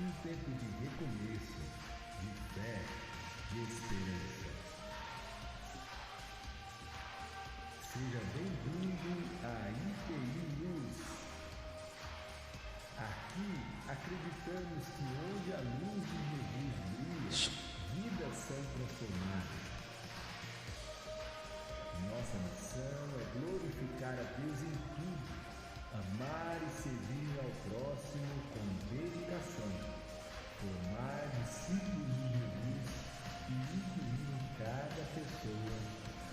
um tempo de recomeço, de fé, de esperança. Seja bem-vindo à IPI Luz. Aqui acreditamos que onde a luz de Jesus brilha, vidas são transformadas. Nossa missão é glorificar a Deus em tudo, amar e servir ao próximo com dedicação, formar discípulos de Jesus e incluir cada pessoa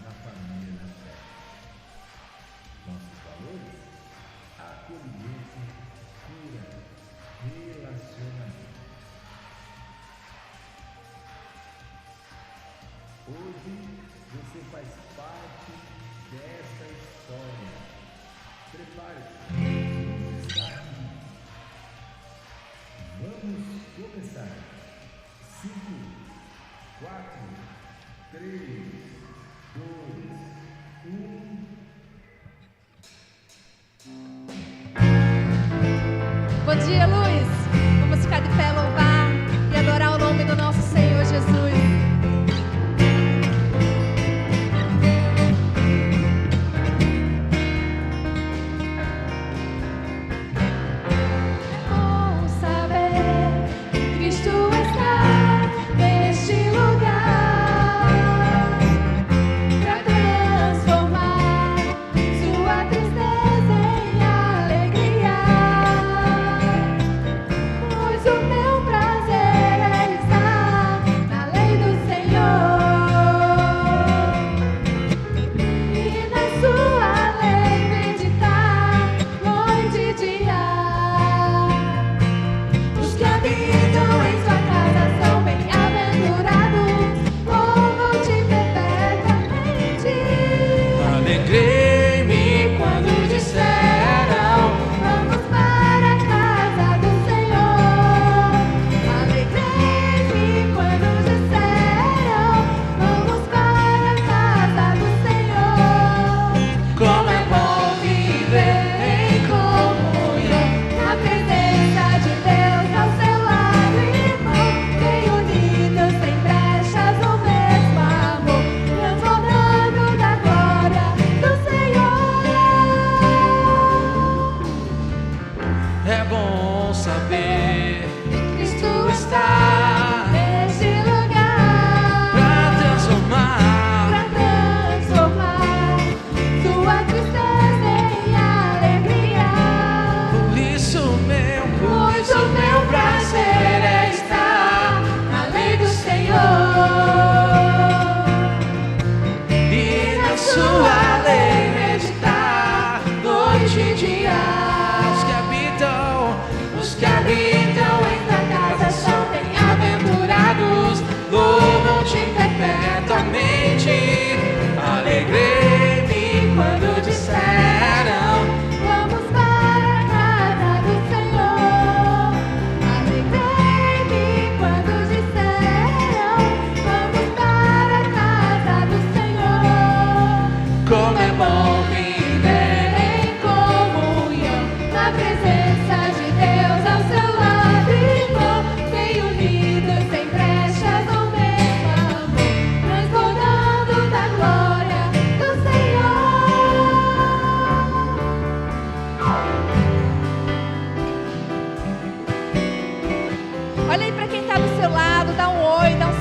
na família da fé. Nossos valores: acolhimento, cura, relacionamento. Hoje você faz parte dessa história. Prepare-se. Vamos começar. 5, 4, 3, 2, 1. Bom dia, Luz. Vamos ficar de pé, louvar e adorar o nome do nosso Senhor Jesus.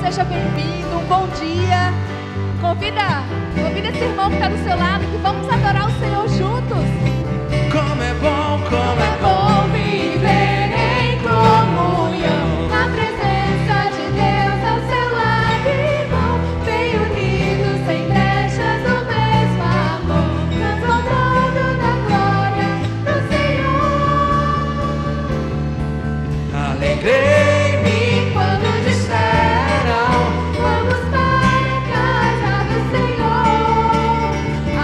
Seja bem-vindo, um bom dia. Convida esse irmão que está do seu lado, que vamos adorar o Senhor juntos. Como é bom viver em comunhão, na presença de Deus ao seu lado, irmão, bem unidos, sem brechas, no mesmo amor, transbordando da glória do Senhor. Alegrei-me quando disseram: vamos para a casa do Senhor.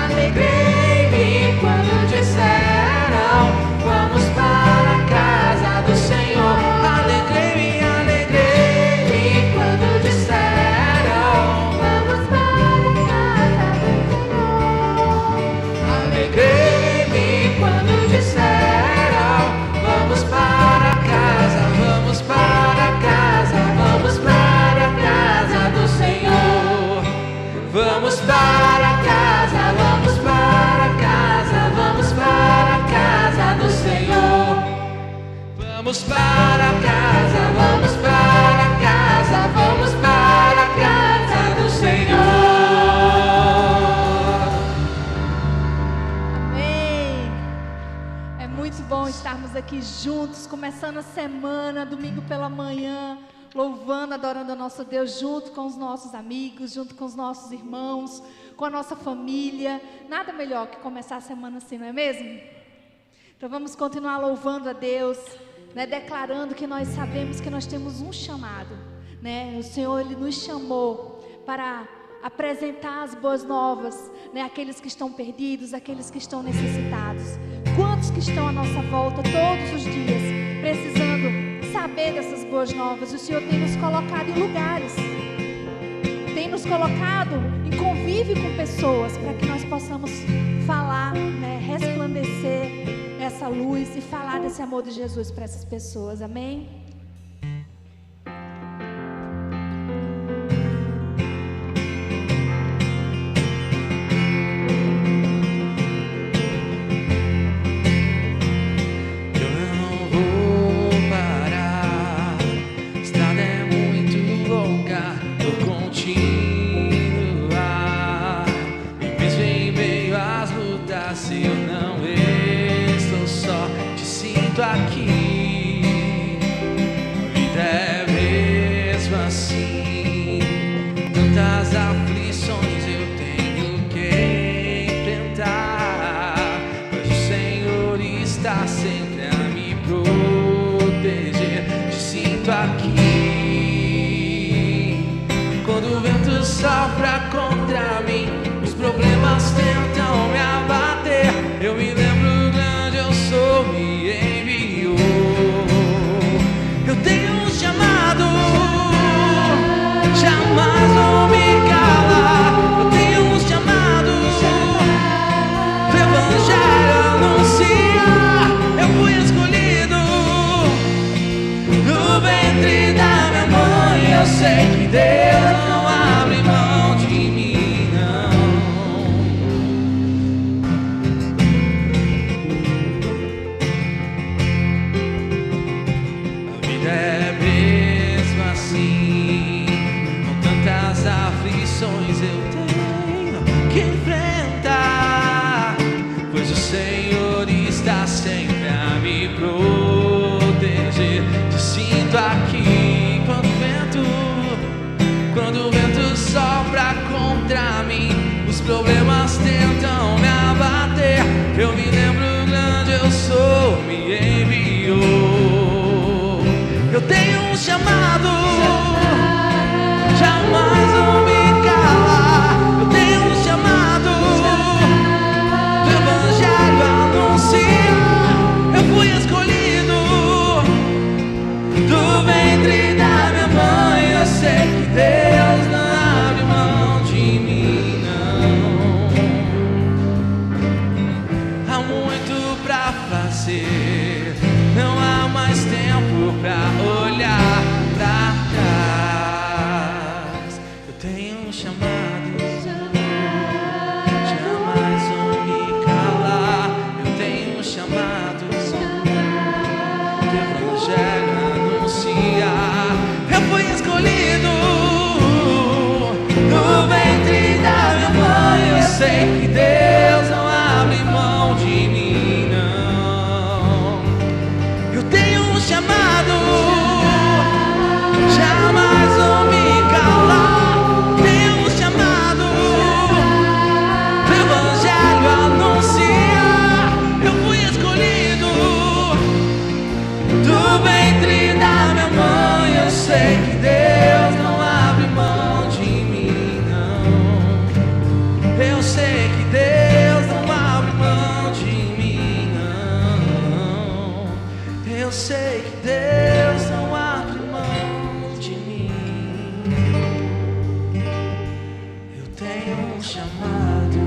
Alegrei-me quando disseram: vamos para Vamos para casa, vamos para casa, vamos para a casa do Senhor. Amém. É muito bom estarmos aqui juntos, começando a semana, domingo pela manhã, louvando, adorando a nosso Deus, junto com os nossos amigos, junto com os nossos irmãos, com a nossa família. Nada melhor que começar a semana assim, não é mesmo? Então vamos continuar louvando a Deus, né, declarando que nós sabemos que nós temos um chamado, né? O Senhor, Ele nos chamou para apresentar as boas novas, né, àqueles que estão perdidos, àqueles que estão necessitados. Quantos que estão à nossa volta todos os dias, precisando saber dessas boas novas? O Senhor tem nos colocado em lugares, tem nos colocado em convívio com pessoas, para que nós possamos falar, né, resplandecer essa luz e falar desse amor de Jesus para essas pessoas. Amém? Eu não vou parar, a estrada é muito longa, vou continuar. E mesmo em meio às lutas, se eu não só te sinto aqui, a vida é mesmo assim. Tantas aflições eu tenho que enfrentar, mas o Senhor está sempre a me proteger. Te sinto aqui. Quando o vento sopra contra mim, os problemas tentam me abater, eu me lembro me enviou. Eu tenho um chamado, jamais vou me calar. Eu tenho um chamado, o Evangelho anunciar. Eu fui escolhido no ventre da minha mãe. Eu sei que Deus não abre mão de mim. Aflições eu tenho que enfrentar, pois o Senhor está sempre a me proteger. Te sinto aqui quando o vento sopra contra mim, os problemas tentam me abater, eu me lembro grande eu sou, me enviou. Eu tenho um chamado, jamais vou me calar. Eu tenho um chamado, do Evangelho anunciar. Eu fui escolhido do ventre da minha mãe. Eu sei que Deus não abre mão de mim, não. Há muito pra fazer, não há mais tempo pra olhar pra trás. Tenho um chamado, jamais vou me calar. Eu tenho um chamado, do Evangelho anunciar. Eu fui escolhido no ventre da minha mãe. Eu sei que Deus não abre mão de mim, não. Eu tenho um chamado, jamais vou me calar. Do ventre da minha mãe, eu sei que Deus não abre mão de mim, não. Eu sei que Deus não abre mão de mim, não. Eu sei que Deus não abre mão de mim. Eu tenho um chamado.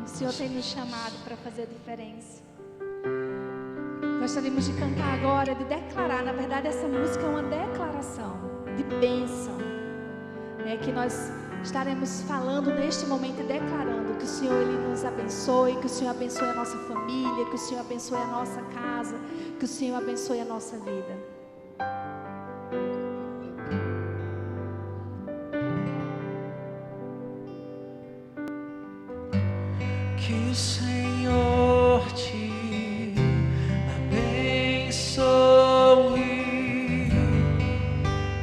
O Senhor tem nos chamado para fazer a diferença. Gostaríamos de cantar agora, de declarar. Na verdade, essa música é uma declaração de bênção, né? Que nós estaremos falando neste momento e declarando que o Senhor Ele nos abençoe, que o Senhor abençoe a nossa família, que o Senhor abençoe a nossa casa, que o Senhor abençoe a nossa vida. Que o Senhor te abençoe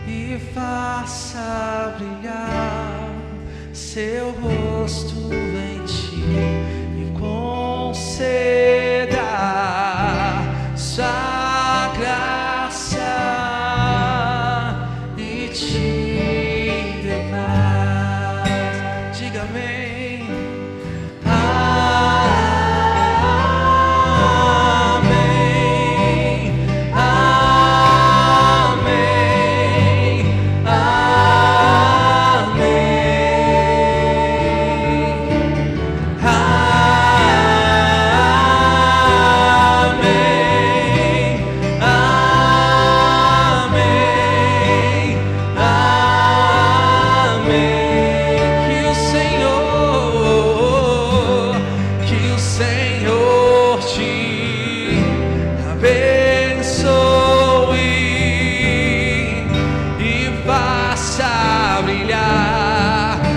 e faça brilhar seu rosto em ti e conceda sua graça e te dê paz. Diga amém.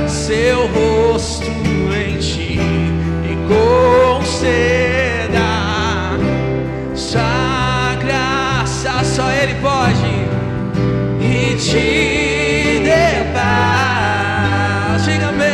Seu rosto em ti e conceda sua graça, só Ele pode, e te dê paz. Diga amém.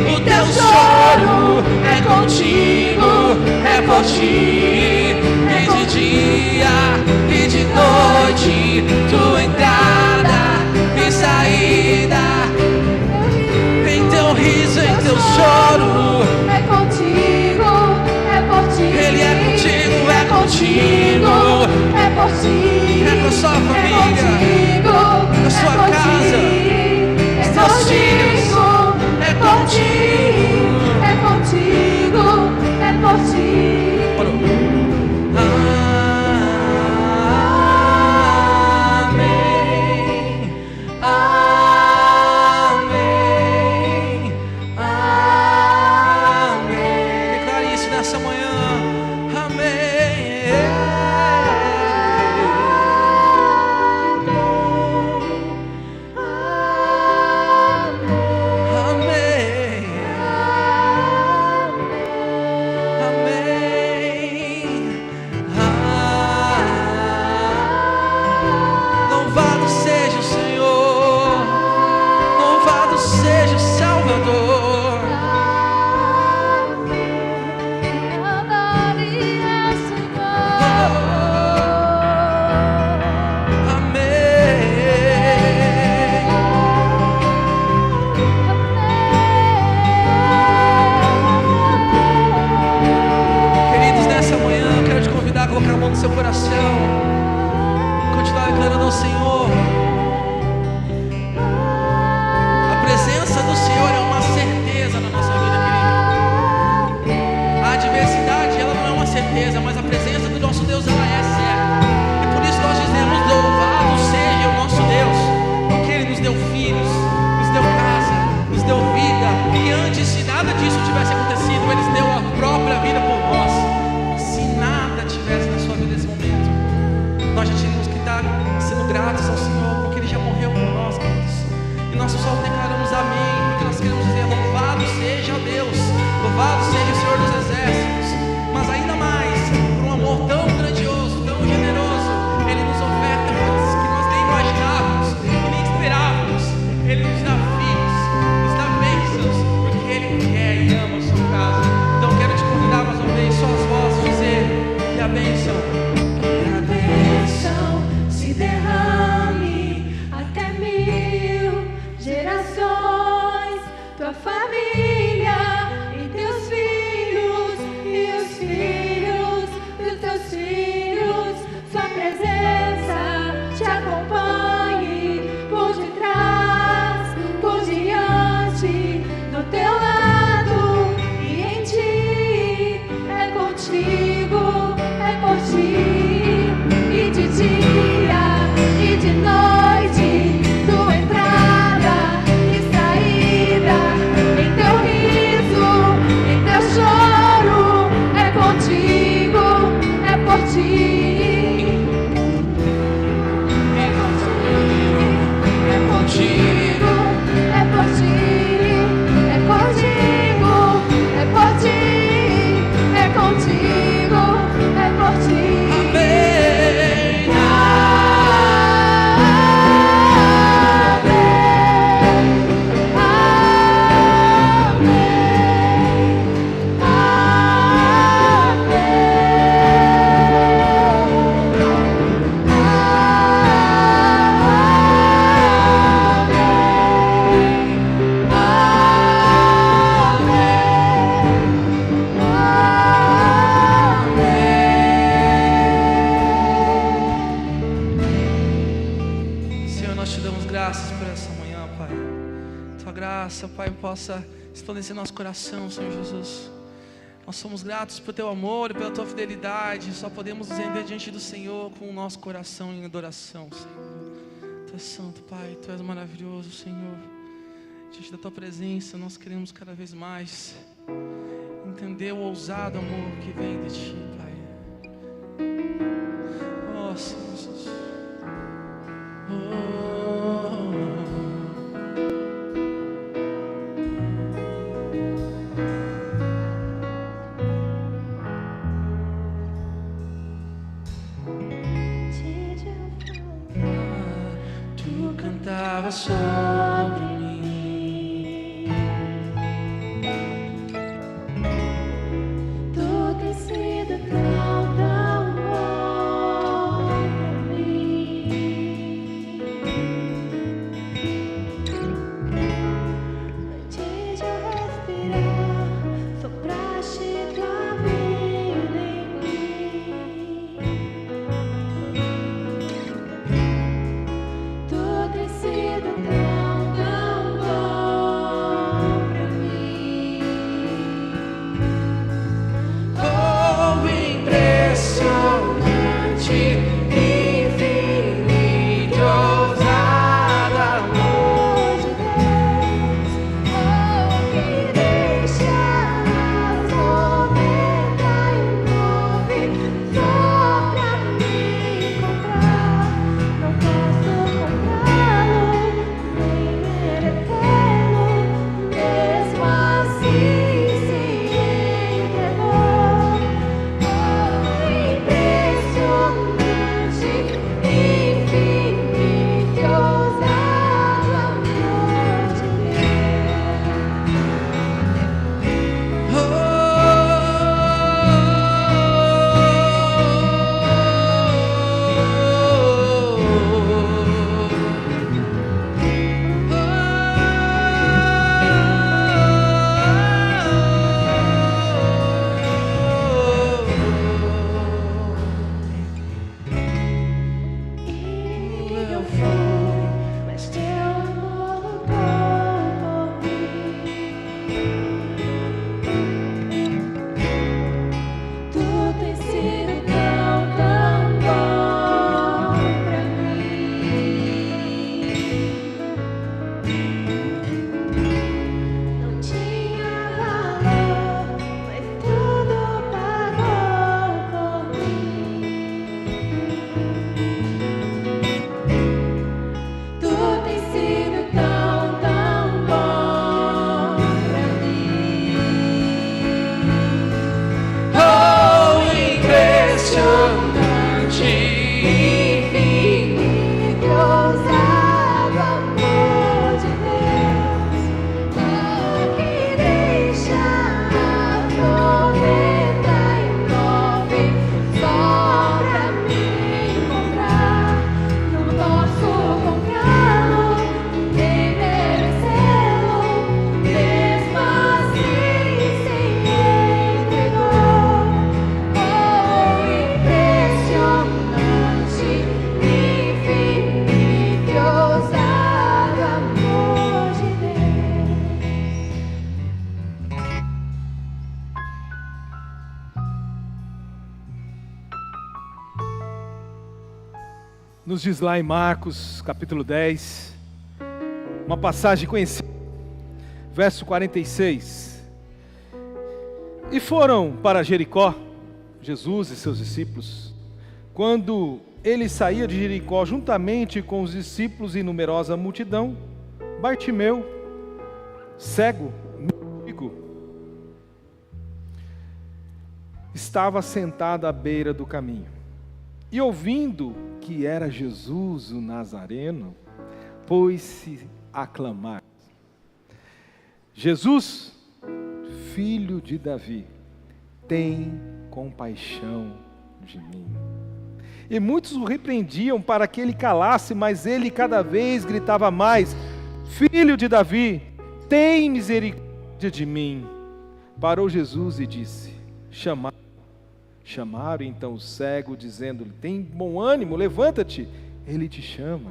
O teu choro é contigo, é por ti, e de dia e de noite, tua entrada e saída, em teu riso, em teu choro, é contigo, é por ti. Ele é contigo, é contigo, é por ti, é com a sua família, é contigo, com a sua casa, os teus filhos. É contigo, é contigo, é por ti. Amém, amém, amém. nós só declaramos amém, porque nós queremos dizer: louvado seja Deus, louvado seja o Senhor dos Exércitos. Mas ainda mais, por um amor tão grandioso, tão generoso, Ele nos oferta coisas que nós nem imaginávamos e nem esperávamos. Ele nos dá filhos, nos dá bênçãos, porque Ele quer e ama a sua casa. Então quero te convidar mais uma vez, só as vozes, dizer que a bênção se derrame até 1000 gerações, tua família e teus filhos e os filhos dos teus filhos, sua presença te acompanhe por detrás, por diante, do teu lado e em ti, é contigo, é por ti. E de dia e de noite, tua entrada e saída, em teu riso, em teu choro, é contigo, é por ti. É contigo, é contigo, é por ti, é contigo, é por ti, é contigo, é por ti. Pai, possa resplandecer nosso coração, Senhor Jesus. Nós somos gratos por teu amor e pela tua fidelidade. Só podemos nos render diante do Senhor com o nosso coração em adoração, Senhor. Tu és santo, Pai, tu és maravilhoso, Senhor. Diante da tua presença, nós queremos cada vez mais entender o ousado amor que vem de ti, Pai. Oh, Senhor Jesus. Oh. Sobre mim, tu tens sido tão, tão bom pra mim. Antes de eu respirar, sopraste tua vida em mim. Tu tens sido tão, tão nos diz lá em Marcos, capítulo 10, uma passagem conhecida, verso 46. E foram para Jericó, Jesus e seus discípulos. Quando ele saía de Jericó, juntamente com os discípulos e numerosa multidão, Bartimeu, cego, mendigo, estava sentado à beira do caminho. E ouvindo que era Jesus o Nazareno, pôs-se a clamar: Jesus, filho de Davi, tem compaixão de mim. E muitos o repreendiam para que ele calasse, mas ele cada vez gritava mais: Filho de Davi, tem misericórdia de mim. Parou Jesus e disse: Chamaram então o cego, dizendo-lhe: Tem bom ânimo, levanta-te, ele te chama.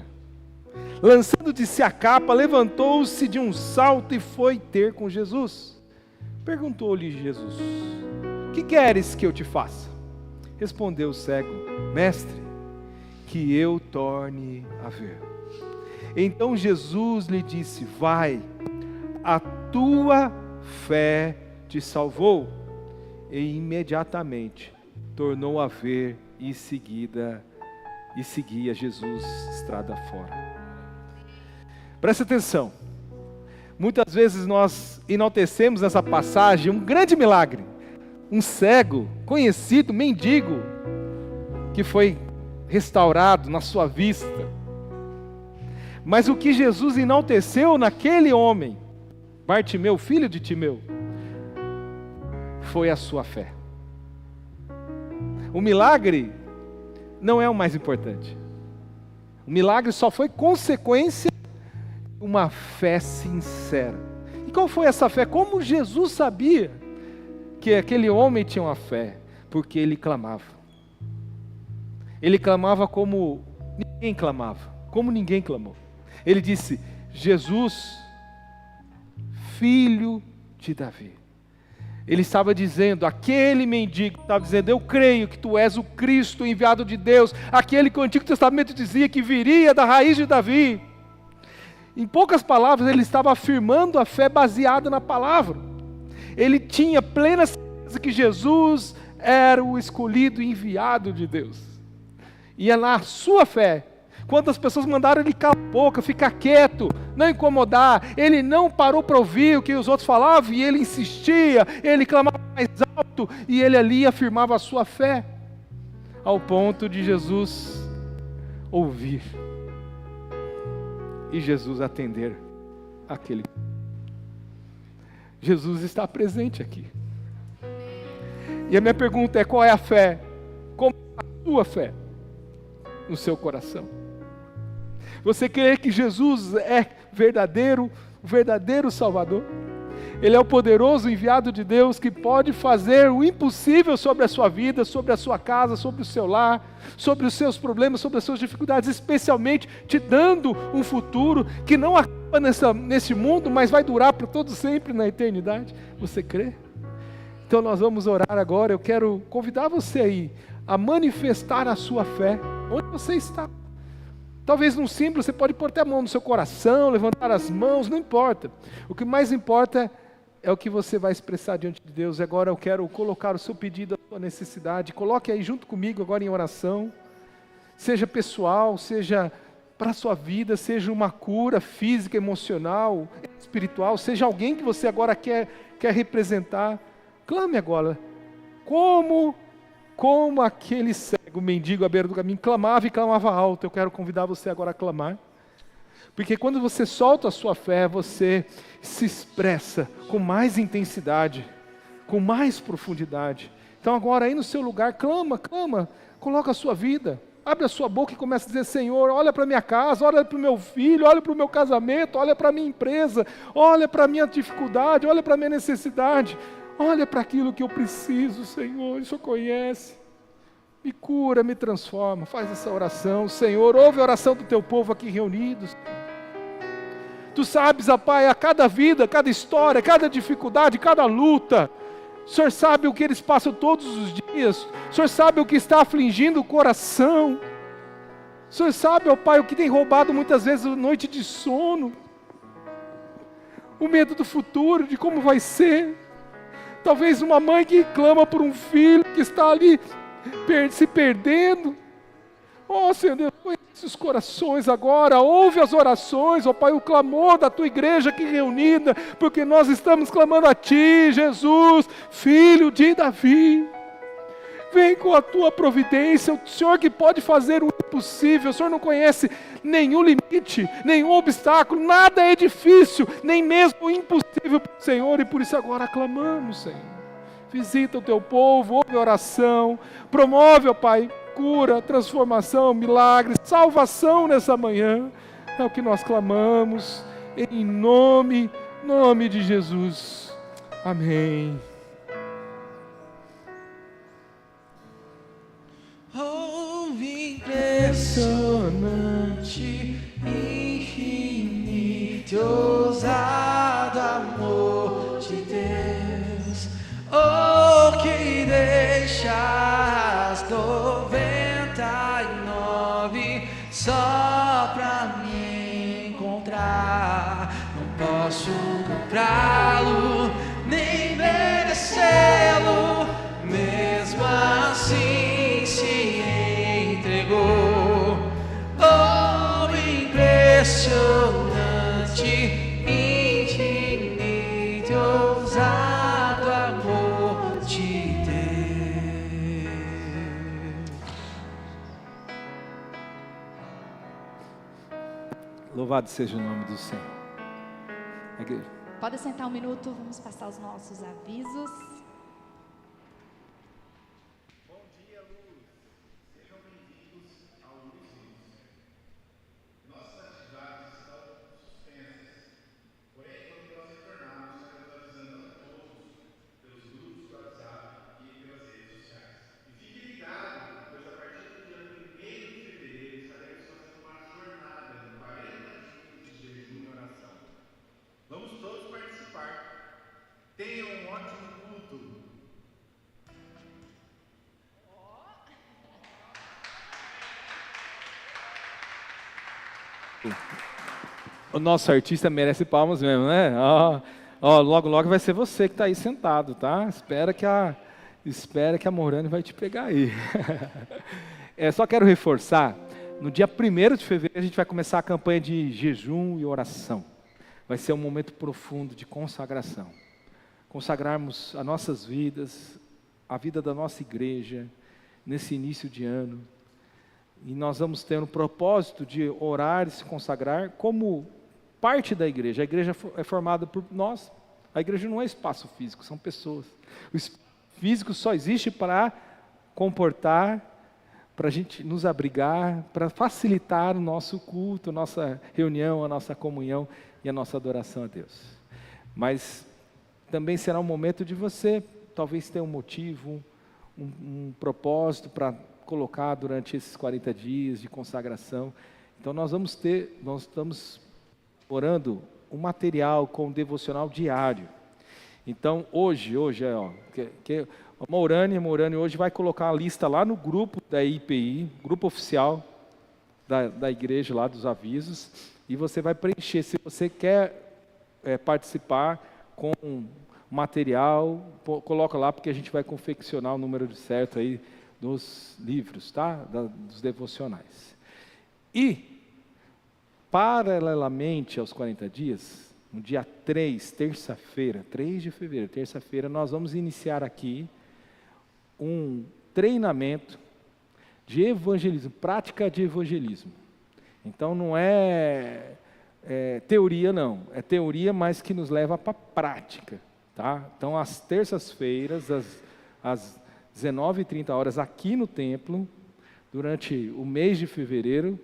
Lançando de si a capa, levantou-se de um salto e foi ter com Jesus. Perguntou-lhe Jesus: Que queres que eu te faça? Respondeu o cego: Mestre, que eu torne a ver. Então Jesus lhe disse: Vai, a tua fé te salvou. E imediatamente tornou a ver e seguia Jesus estrada fora. Presta atenção. Muitas vezes nós enaltecemos nessa passagem um grande milagre. Um cego, conhecido, mendigo, que foi restaurado na sua vista. Mas o que Jesus enalteceu naquele homem, Bartimeu, filho de Timeu, foi a sua fé. O milagre não é o mais importante. O milagre só foi consequência de uma fé sincera. E qual foi essa fé? Como Jesus sabia que aquele homem tinha uma fé? Porque ele clamava. Ele clamava como ninguém clamava, como ninguém clamou. Ele disse: Jesus, filho de Davi. Ele estava dizendo, aquele mendigo estava dizendo: eu creio que tu és o Cristo, o enviado de Deus, aquele que o Antigo Testamento dizia que viria da raiz de Davi. Em poucas palavras, ele estava afirmando a fé baseada na palavra. Ele tinha plena certeza que Jesus era o escolhido e enviado de Deus. E é na sua fé. Quantas pessoas mandaram ele calar a boca, ficar quieto, não incomodar. Ele não parou para ouvir o que os outros falavam, e ele insistia, ele clamava mais alto, e ele ali afirmava a sua fé, ao ponto de Jesus ouvir, e Jesus atender aquele. Jesus está presente aqui. E a minha pergunta é: qual é a fé? Como é a sua fé no seu coração? Você crê que Jesus é o verdadeiro Salvador? Ele é o poderoso enviado de Deus que pode fazer o impossível sobre a sua vida, sobre a sua casa, sobre o seu lar, sobre os seus problemas, sobre as suas dificuldades, especialmente te dando um futuro que não acaba nesse mundo, mas vai durar para todo sempre na eternidade. Você crê? Então nós vamos orar agora. Eu quero convidar você aí a manifestar a sua fé onde você está. Talvez num símbolo você pode pôr até a mão no seu coração, levantar as mãos, não importa. O que mais importa é o que você vai expressar diante de Deus. Agora eu quero colocar o seu pedido, a sua necessidade. Coloque aí junto comigo agora em oração. Seja pessoal, seja para a sua vida, seja uma cura física, emocional, espiritual, seja alguém que você agora quer representar. Clame agora. Como aquele cego mendigo à beira do caminho clamava e clamava alto. Eu quero convidar você agora a clamar. Porque quando você solta a sua fé, você se expressa com mais intensidade, com mais profundidade. Então agora aí no seu lugar, clama, coloca a sua vida. Abre a sua boca e começa a dizer: Senhor, olha para a minha casa, olha para o meu filho, olha para o meu casamento, olha para a minha empresa, olha para a minha dificuldade, olha para a minha necessidade. Olha para aquilo que eu preciso, Senhor, o Senhor conhece. Me cura, me transforma. Faz essa oração. Senhor, ouve a oração do teu povo aqui reunidos. Tu sabes, ó Pai, a cada vida, cada história, cada dificuldade, cada luta. O Senhor sabe o que eles passam todos os dias. O Senhor sabe o que está afligindo o coração. O Senhor sabe, ó Pai, o que tem roubado muitas vezes a noite de sono. O medo do futuro, de como vai ser. Talvez uma mãe que clama por um filho que está ali se perdendo. Ó Senhor Deus, conhece os corações agora, ouve as orações, ó Pai, o clamor da Tua igreja aqui reunida, porque nós estamos clamando a Ti, Jesus, Filho de Davi. Vem com a Tua providência, o Senhor que pode fazer o impossível. O Senhor não conhece nenhum limite, nenhum obstáculo, nada é difícil, nem mesmo impossível para o Senhor, e por isso agora clamamos, Senhor. Visita o Teu povo, ouve a oração, promove, ó Pai, cura, transformação, milagre, salvação nessa manhã. É o que nós clamamos, em nome de Jesus. Amém. Impressionante, infinito, ousado amor de Deus, oh, que deixa as 99 só pra me encontrar. Não posso comprá-lo, nem merecê-lo, mesmo assim se entregou. Oh, impressionante, infinito, ousado amor de Deus. Louvado seja o nome do Senhor. Igreja. Pode sentar um minuto, vamos passar os nossos avisos. Tenham um ótimo culto. O nosso artista merece palmas mesmo, né? Logo, logo vai ser você que está aí sentado, tá? Espera que a Morane vai te pegar aí. Só quero reforçar, no dia 1º de fevereiro a gente vai começar a campanha de jejum e oração. Vai ser um momento profundo de consagração. Consagrarmos as nossas vidas, a vida da nossa igreja, nesse início de ano. E nós vamos ter o propósito de orar e se consagrar como parte da igreja. A igreja é formada por nós. A igreja não é espaço físico, são pessoas. O espaço físico só existe para comportar, para a gente nos abrigar, para facilitar o nosso culto, a nossa reunião, a nossa comunhão e a nossa adoração a Deus. Mas também será um momento de você, talvez ter um motivo, um propósito para colocar durante esses 40 dias de consagração. Então nós estamos orando um material com um devocional diário. Então hoje a Morane hoje vai colocar a lista lá no grupo da IPI, grupo oficial da igreja lá dos avisos, e você vai preencher, se você quer participar com material, coloca lá, porque a gente vai confeccionar o número certo aí dos livros, tá? Dos devocionais. E, paralelamente aos 40 dias, no dia 3, terça-feira, 3 de fevereiro, terça-feira, nós vamos iniciar aqui um treinamento de evangelismo, prática de evangelismo. Então não é teoria não, é teoria, mas que nos leva para a prática, tá? Então às terças-feiras, às 19h30 aqui no templo, durante o mês de fevereiro,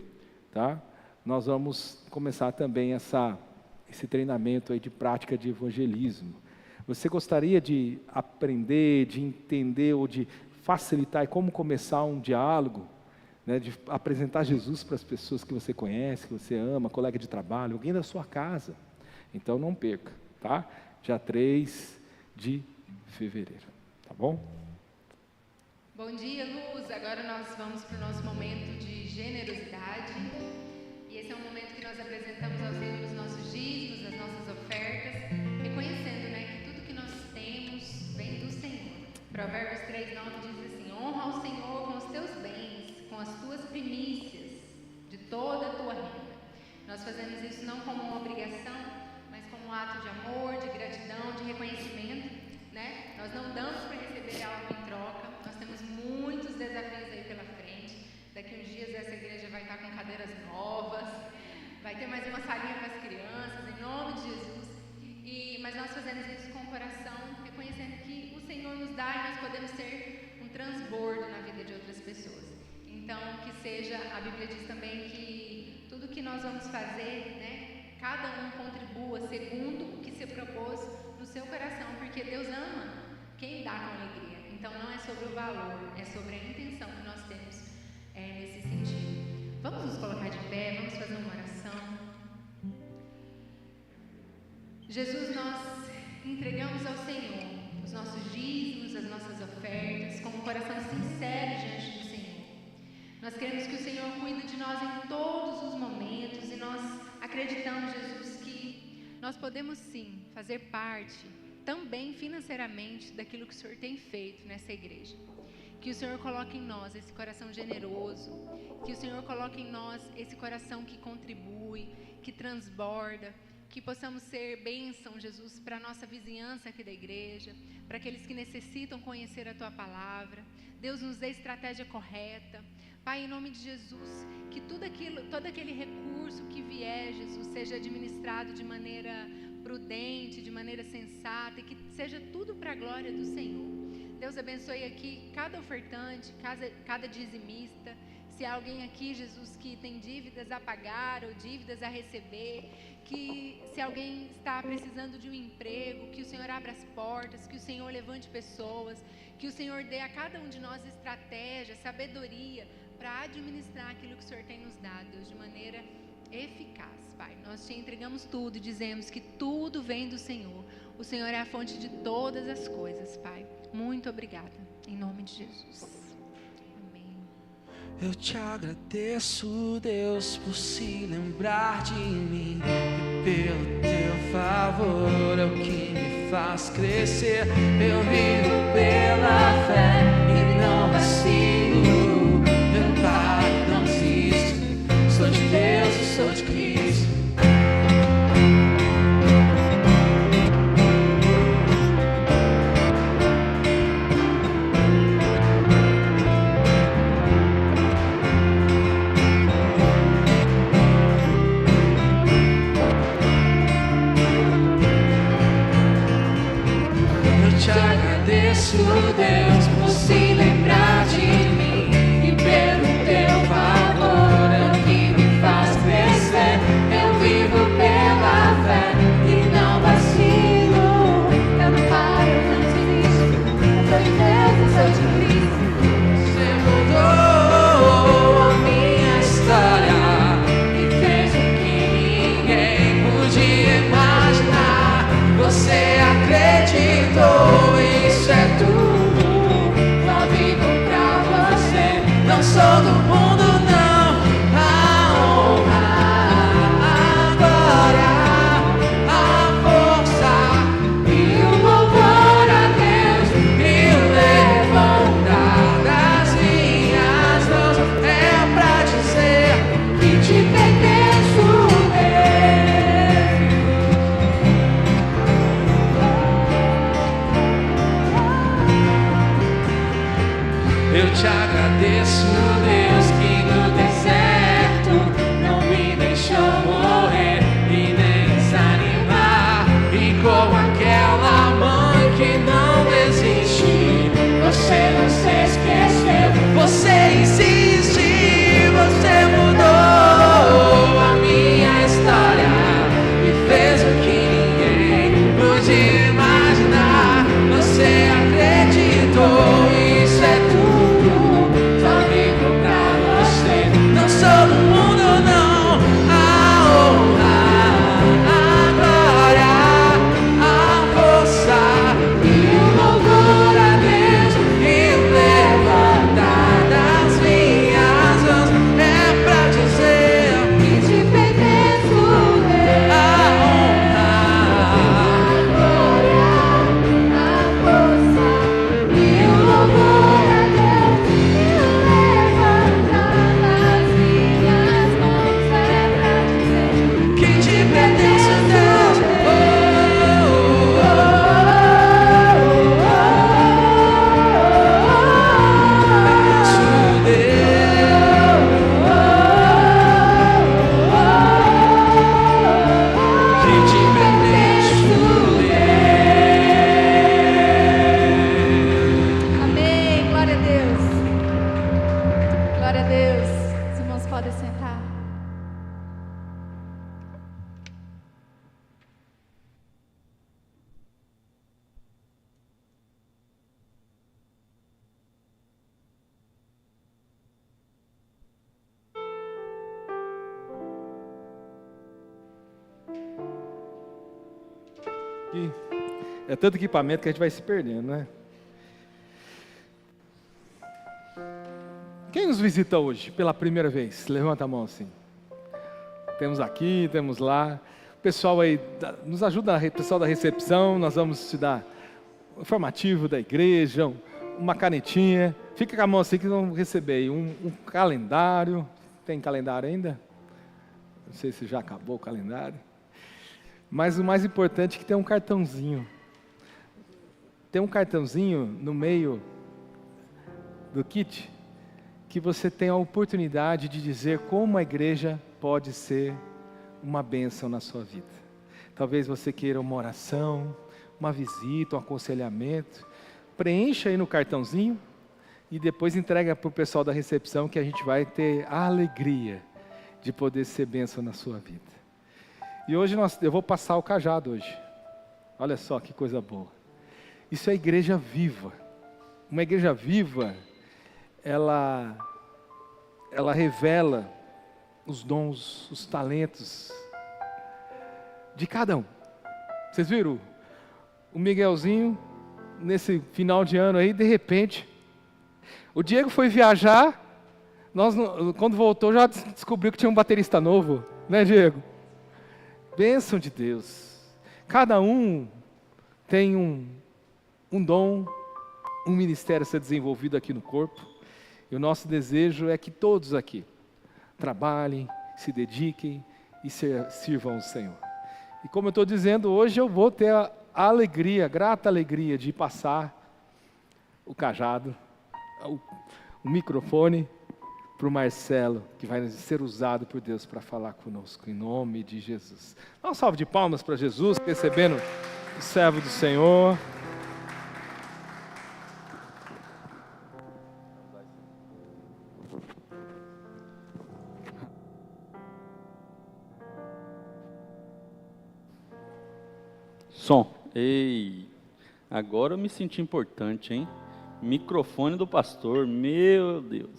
tá? Nós vamos começar também esse treinamento aí de prática de evangelismo. Você gostaria de aprender, de entender ou de facilitar como começar um diálogo, né, de apresentar Jesus para as pessoas que você conhece, que você ama, colega de trabalho, alguém da sua casa? Então não perca, tá? Dia 3 de fevereiro, tá bom? Bom dia, Luz. Agora nós vamos para o nosso momento de generosidade. E esse é um momento que nós apresentamos ao Senhor os nossos dízimos, as nossas ofertas, reconhecendo, né, que tudo que nós temos vem do Senhor. Provérbios 3:9 diz assim: honra ao Senhor com os teus bens, com as tuas primícias, de toda a tua renda. Nós fazemos isso não como uma obrigação, mas como um ato de amor, de gratidão, de reconhecimento, né? Nós não damos para receber algo em troca. Nós temos muitos desafios aí pela frente. Daqui uns dias essa igreja vai estar com cadeiras novas, vai ter mais uma salinha para as crianças, em nome de Jesus. Mas nós fazemos isso com o coração, reconhecendo que o Senhor nos dá e nós podemos ser um transbordo na vida de outras pessoas. Então, que seja, a Bíblia diz também que tudo que nós vamos fazer, né, cada um contribua segundo o que se propôs no seu coração, porque Deus ama quem dá com alegria. Então, não é sobre o valor, é sobre a intenção que nós temos nesse sentido. Vamos nos colocar de pé, vamos fazer uma oração. Jesus, nós entregamos ao Senhor os nossos dízimos, as nossas ofertas, com um coração sincero diante do Senhor. Nós queremos que o Senhor cuide de nós em todos os momentos e nós acreditamos, Jesus, que nós podemos sim fazer parte também financeiramente daquilo que o Senhor tem feito nessa igreja. Que o Senhor coloque em nós esse coração generoso, que o Senhor coloque em nós esse coração que contribui, que transborda, que possamos ser bênção, Jesus, para a nossa vizinhança aqui da igreja, para aqueles que necessitam conhecer a Tua palavra. Deus, nos dê estratégia correta. Pai, em nome de Jesus, que todo aquele recurso que vier, Jesus, seja administrado de maneira prudente, de maneira sensata, e que seja tudo para a glória do Senhor. Deus, abençoe aqui cada ofertante, cada dizimista. Se há alguém aqui, Jesus, que tem dívidas a pagar ou dívidas a receber, que se alguém está precisando de um emprego, que o Senhor abra as portas, que o Senhor levante pessoas, que o Senhor dê a cada um de nós estratégia, sabedoria, para administrar aquilo que o Senhor tem nos dado, Deus, de maneira eficaz, Pai. Nós te entregamos tudo e dizemos que tudo vem do Senhor. O Senhor é a fonte de todas as coisas, Pai. Muito obrigada, em nome de Jesus. Amém. Eu te agradeço, Deus, por se lembrar de mim, e pelo teu favor é o que me faz crescer. Eu vivo pela fé e não vacilo. Eu não paro, não desisto. Sou de Deus e sou de Cristo. Deus, por se lembrar de mim, e pelo teu favor é o que me faz crescer. Eu vivo pela fé e não vacilo. Eu não paro, eu não desisto. Eu sou de Deus, eu sou de Cristo. Você mudou a minha história E fez o que ninguém podia imaginar. Você acreditou, isso é tudo. E é tanto equipamento que a gente vai se perdendo, né? Quem nos visita hoje pela primeira vez? Levanta a mão assim. Temos aqui, temos lá. O pessoal aí, nos ajuda, o pessoal da recepção, nós vamos te dar o informativo da igreja, uma canetinha. Fica com a mão assim que vão receber aí um calendário. Tem calendário ainda? Não sei se já acabou o calendário. Mas o mais importante é que tem um cartãozinho. Tem um cartãozinho no meio do kit que você tem a oportunidade de dizer como a igreja pode ser uma bênção na sua vida. Talvez você queira uma oração, uma visita, um aconselhamento. Preencha aí no cartãozinho e depois entrega para o pessoal da recepção que a gente vai ter a alegria de poder ser bênção na sua vida. E hoje eu vou passar o cajado hoje. Olha só que coisa boa. Isso é igreja viva. Uma igreja viva, ela revela os dons, os talentos de cada um. Vocês viram? O Miguelzinho, nesse final de ano aí, de repente, o Diego foi viajar, quando voltou já descobriu que tinha um baterista novo, né, Diego? Bênção de Deus. Cada um tem um dom, um ministério a ser desenvolvido aqui no corpo. E o nosso desejo é que todos aqui trabalhem, se dediquem e sirvam ao Senhor. E como eu estou dizendo, hoje eu vou ter a alegria, a grata alegria de passar o cajado, o microfone para o Marcelo, que vai ser usado por Deus para falar conosco, em nome de Jesus. Dá um salve de palmas para Jesus, recebendo o servo do Senhor. Som. Ei, agora eu me senti importante, hein? Microfone do pastor, meu Deus.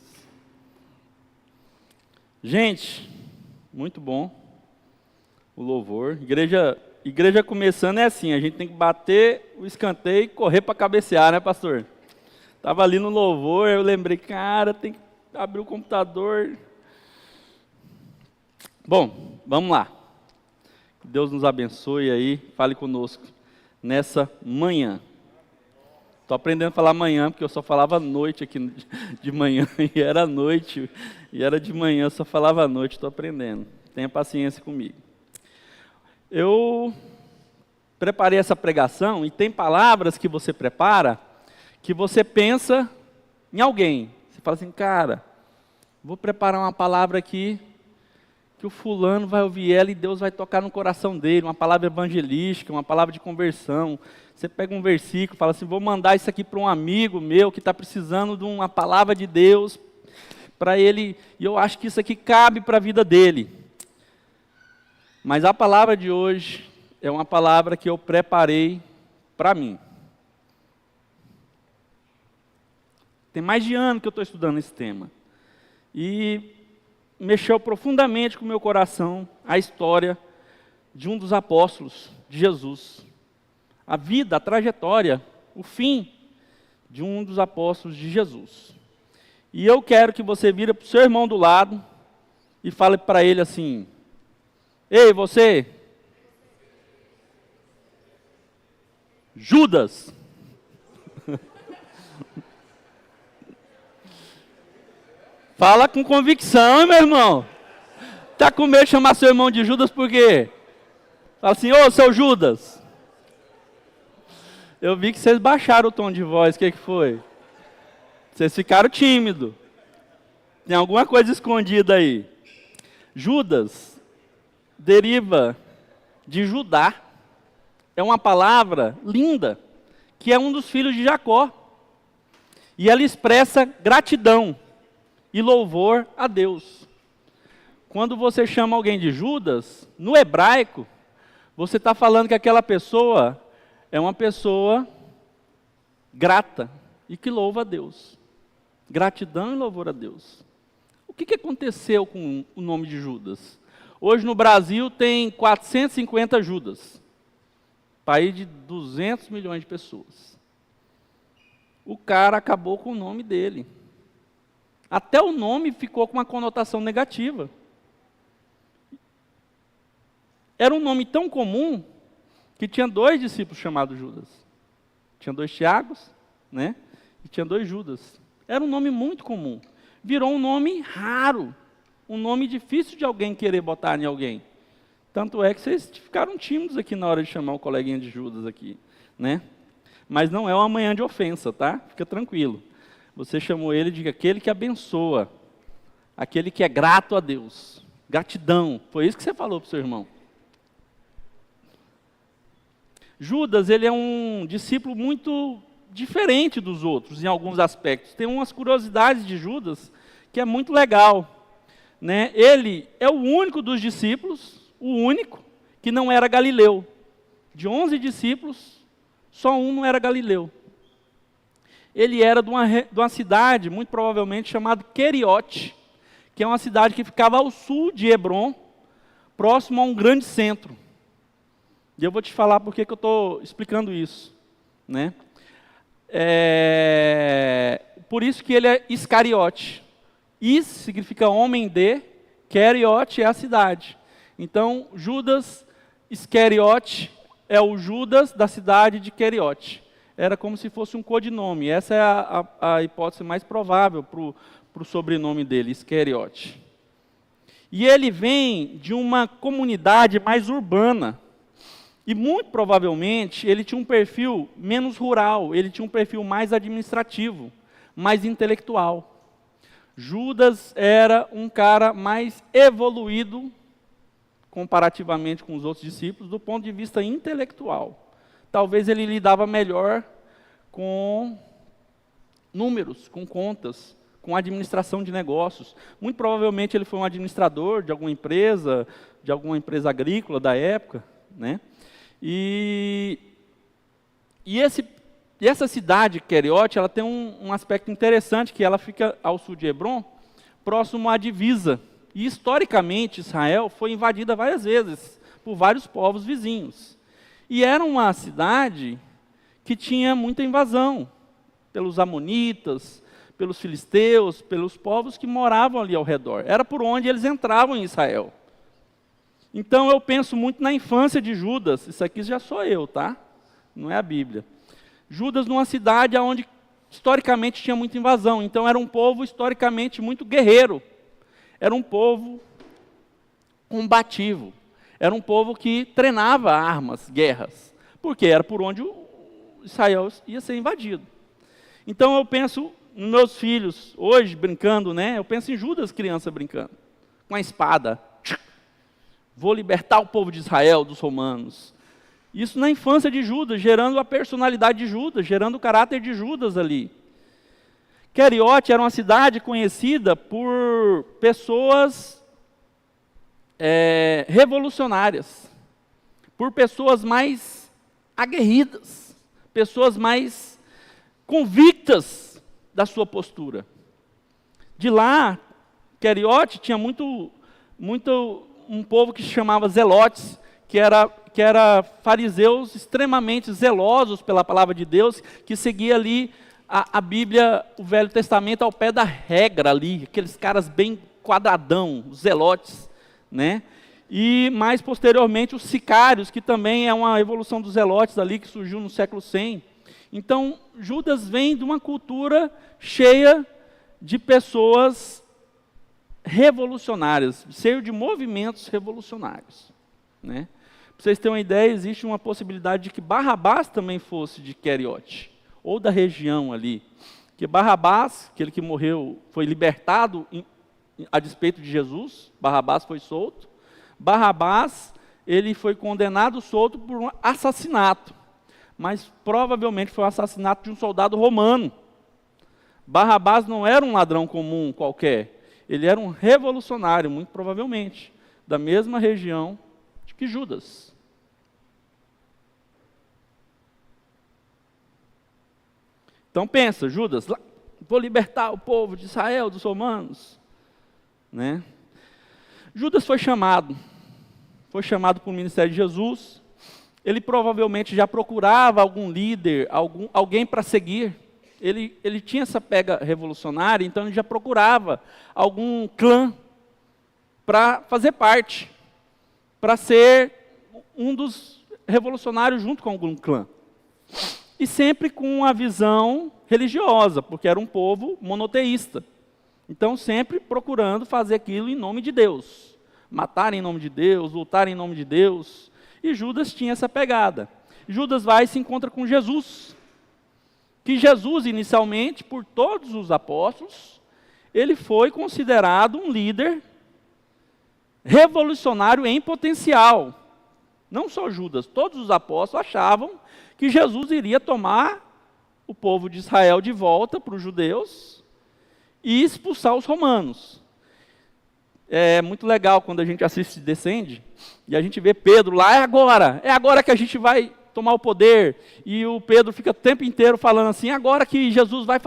Gente, muito bom o louvor. Igreja começando é assim, a gente tem que bater o escanteio e correr para cabecear, né, pastor? Estava ali no louvor, eu lembrei, cara, tem que abrir o computador. Bom, vamos lá. Que Deus nos abençoe aí, fale conosco nessa manhã. Estou aprendendo a falar manhã, porque eu só falava noite aqui de manhã, e era noite, e era de manhã, eu só falava noite, estou aprendendo. Tenha paciência comigo. Eu preparei essa pregação, e tem palavras que você prepara, que você pensa em alguém. Você fala assim, cara, vou preparar uma palavra aqui, que o fulano vai ouvir ela e Deus vai tocar no coração dele, uma palavra evangelística, uma palavra de conversão. Você pega um versículo e fala assim, vou mandar isso aqui para um amigo meu que está precisando de uma palavra de Deus para ele, e eu acho que isso aqui cabe para a vida dele. Mas a palavra de hoje é uma palavra que eu preparei para mim. Tem mais de ano que eu estou estudando esse tema. E mexeu profundamente com o meu coração a história de um dos apóstolos de Jesus. A vida, a trajetória, o fim de um dos apóstolos de Jesus. E eu quero que você vire para o seu irmão do lado e fale para ele assim, ei, você, Judas. Fala com convicção, meu irmão. Está com medo de chamar seu irmão de Judas por quê? Fala assim, ô, seu Judas. Eu vi que vocês baixaram o tom de voz, o que foi? Vocês ficaram tímidos. Tem alguma coisa escondida aí. Judas deriva de Judá. É uma palavra linda, que é um dos filhos de Jacó. E ela expressa gratidão e louvor a Deus. Quando você chama alguém de Judas, no hebraico, você está falando que aquela pessoa é uma pessoa grata e que louva a Deus. Gratidão e louvor a Deus. O que aconteceu com o nome de Judas? Hoje no Brasil tem 450 Judas. país de 200 milhões de pessoas. O cara acabou com o nome dele. Até o nome ficou com uma conotação negativa. Era um nome tão comum que tinha 2 discípulos chamados Judas. Tinha 2 Tiagos, né? E tinha 2 Judas. Era um nome muito comum. Virou um nome raro. Um nome difícil de alguém querer botar em alguém. Tanto é que vocês ficaram tímidos aqui na hora de chamar o coleguinha de Judas aqui, né? Mas não é uma manhã de ofensa, tá? Fica tranquilo. Você chamou ele de aquele que abençoa. Aquele que é grato a Deus. Gratidão. Foi isso que você falou para o seu irmão. Judas, ele é um discípulo muito diferente dos outros em alguns aspectos. Tem umas curiosidades de Judas que é muito legal, né? Ele é o único dos discípulos, o único, que não era galileu. De 11 discípulos, só um não era galileu. Ele era de uma cidade, muito provavelmente, chamada Queriote, que é uma cidade que ficava ao sul de Hebrom, próximo a um grande centro. E eu vou te falar por que eu estou explicando isso, né? Por isso que ele é Iscariote. Is significa homem de, Queriote é a cidade. Então, Judas Iscariote é o Judas da cidade de Queriote. Era como se fosse um codinome. Essa é a hipótese mais provável para o sobrenome dele, Iscariote. E ele vem de uma comunidade mais urbana. E muito provavelmente ele tinha um perfil menos rural, ele tinha um perfil mais administrativo, mais intelectual. Judas era um cara mais evoluído, comparativamente com os outros discípulos, do ponto de vista intelectual. Talvez ele lidava melhor com números, com contas, com administração de negócios. Muito provavelmente ele foi um administrador de alguma empresa agrícola da época, né? E essa cidade, Queriote, ela tem um aspecto interessante, que ela fica ao sul de Hebrom, próximo à divisa. E, historicamente, Israel foi invadida várias vezes por vários povos vizinhos. E era uma cidade que tinha muita invasão pelos amonitas, pelos filisteus, pelos povos que moravam ali ao redor. Era por onde eles entravam em Israel. Então eu penso muito na infância de Judas. Isso aqui já sou eu, tá? Não é a Bíblia. Judas numa cidade onde historicamente tinha muita invasão. Então era um povo historicamente muito guerreiro. Era um povo combativo. Era um povo que treinava armas, guerras. Porque era por onde Israel ia ser invadido. Então eu penso nos meus filhos, hoje brincando, né? Eu penso em Judas, criança brincando, com a espada. Vou libertar o povo de Israel dos romanos. Isso na infância de Judas, gerando a personalidade de Judas, gerando o caráter de Judas ali. Queriote era uma cidade conhecida por pessoas revolucionárias, por pessoas mais aguerridas, pessoas mais convictas da sua postura. De lá, Queriote tinha muito um povo que se chamava zelotes, que era fariseus extremamente zelosos pela palavra de Deus, que seguia ali a Bíblia, o Velho Testamento, ao pé da regra ali, aqueles caras bem quadradão, os zelotes, né? E mais posteriormente os sicários, que também é uma evolução dos zelotes ali, que surgiu no século 100. Então, Judas vem de uma cultura cheia de pessoas revolucionárias, cheio de movimentos revolucionários, né? Para vocês terem uma ideia, existe uma possibilidade de que Barrabás também fosse de Queriote, ou da região ali. Que Barrabás, aquele que morreu, foi libertado a despeito de Jesus, Barrabás foi solto. Barrabás, ele foi condenado solto por um assassinato, mas provavelmente foi o assassinato de um soldado romano. Barrabás não era um ladrão comum qualquer, ele era um revolucionário, muito provavelmente, da mesma região que Judas. Então pensa, Judas, vou libertar o povo de Israel dos romanos, né? Judas foi chamado para o ministério de Jesus. ele provavelmente já procurava algum líder, alguém para seguir. Ele tinha essa pega revolucionária, então ele já procurava algum clã para fazer parte, para ser um dos revolucionários junto com algum clã. E sempre com a visão religiosa, porque era um povo monoteísta. Então sempre procurando fazer aquilo em nome de Deus. Matar em nome de Deus, lutar em nome de Deus. E Judas tinha essa pegada. Judas vai e se encontra com Jesus. Que Jesus, inicialmente, por todos os apóstolos, ele foi considerado um líder revolucionário em potencial. Não só Judas, todos os apóstolos achavam que Jesus iria tomar o povo de Israel de volta para os judeus e expulsar os romanos. É muito legal quando a gente assiste Descende e a gente vê Pedro lá, é agora que a gente vai tomar o poder. E o Pedro fica o tempo inteiro falando assim, é agora que Jesus vai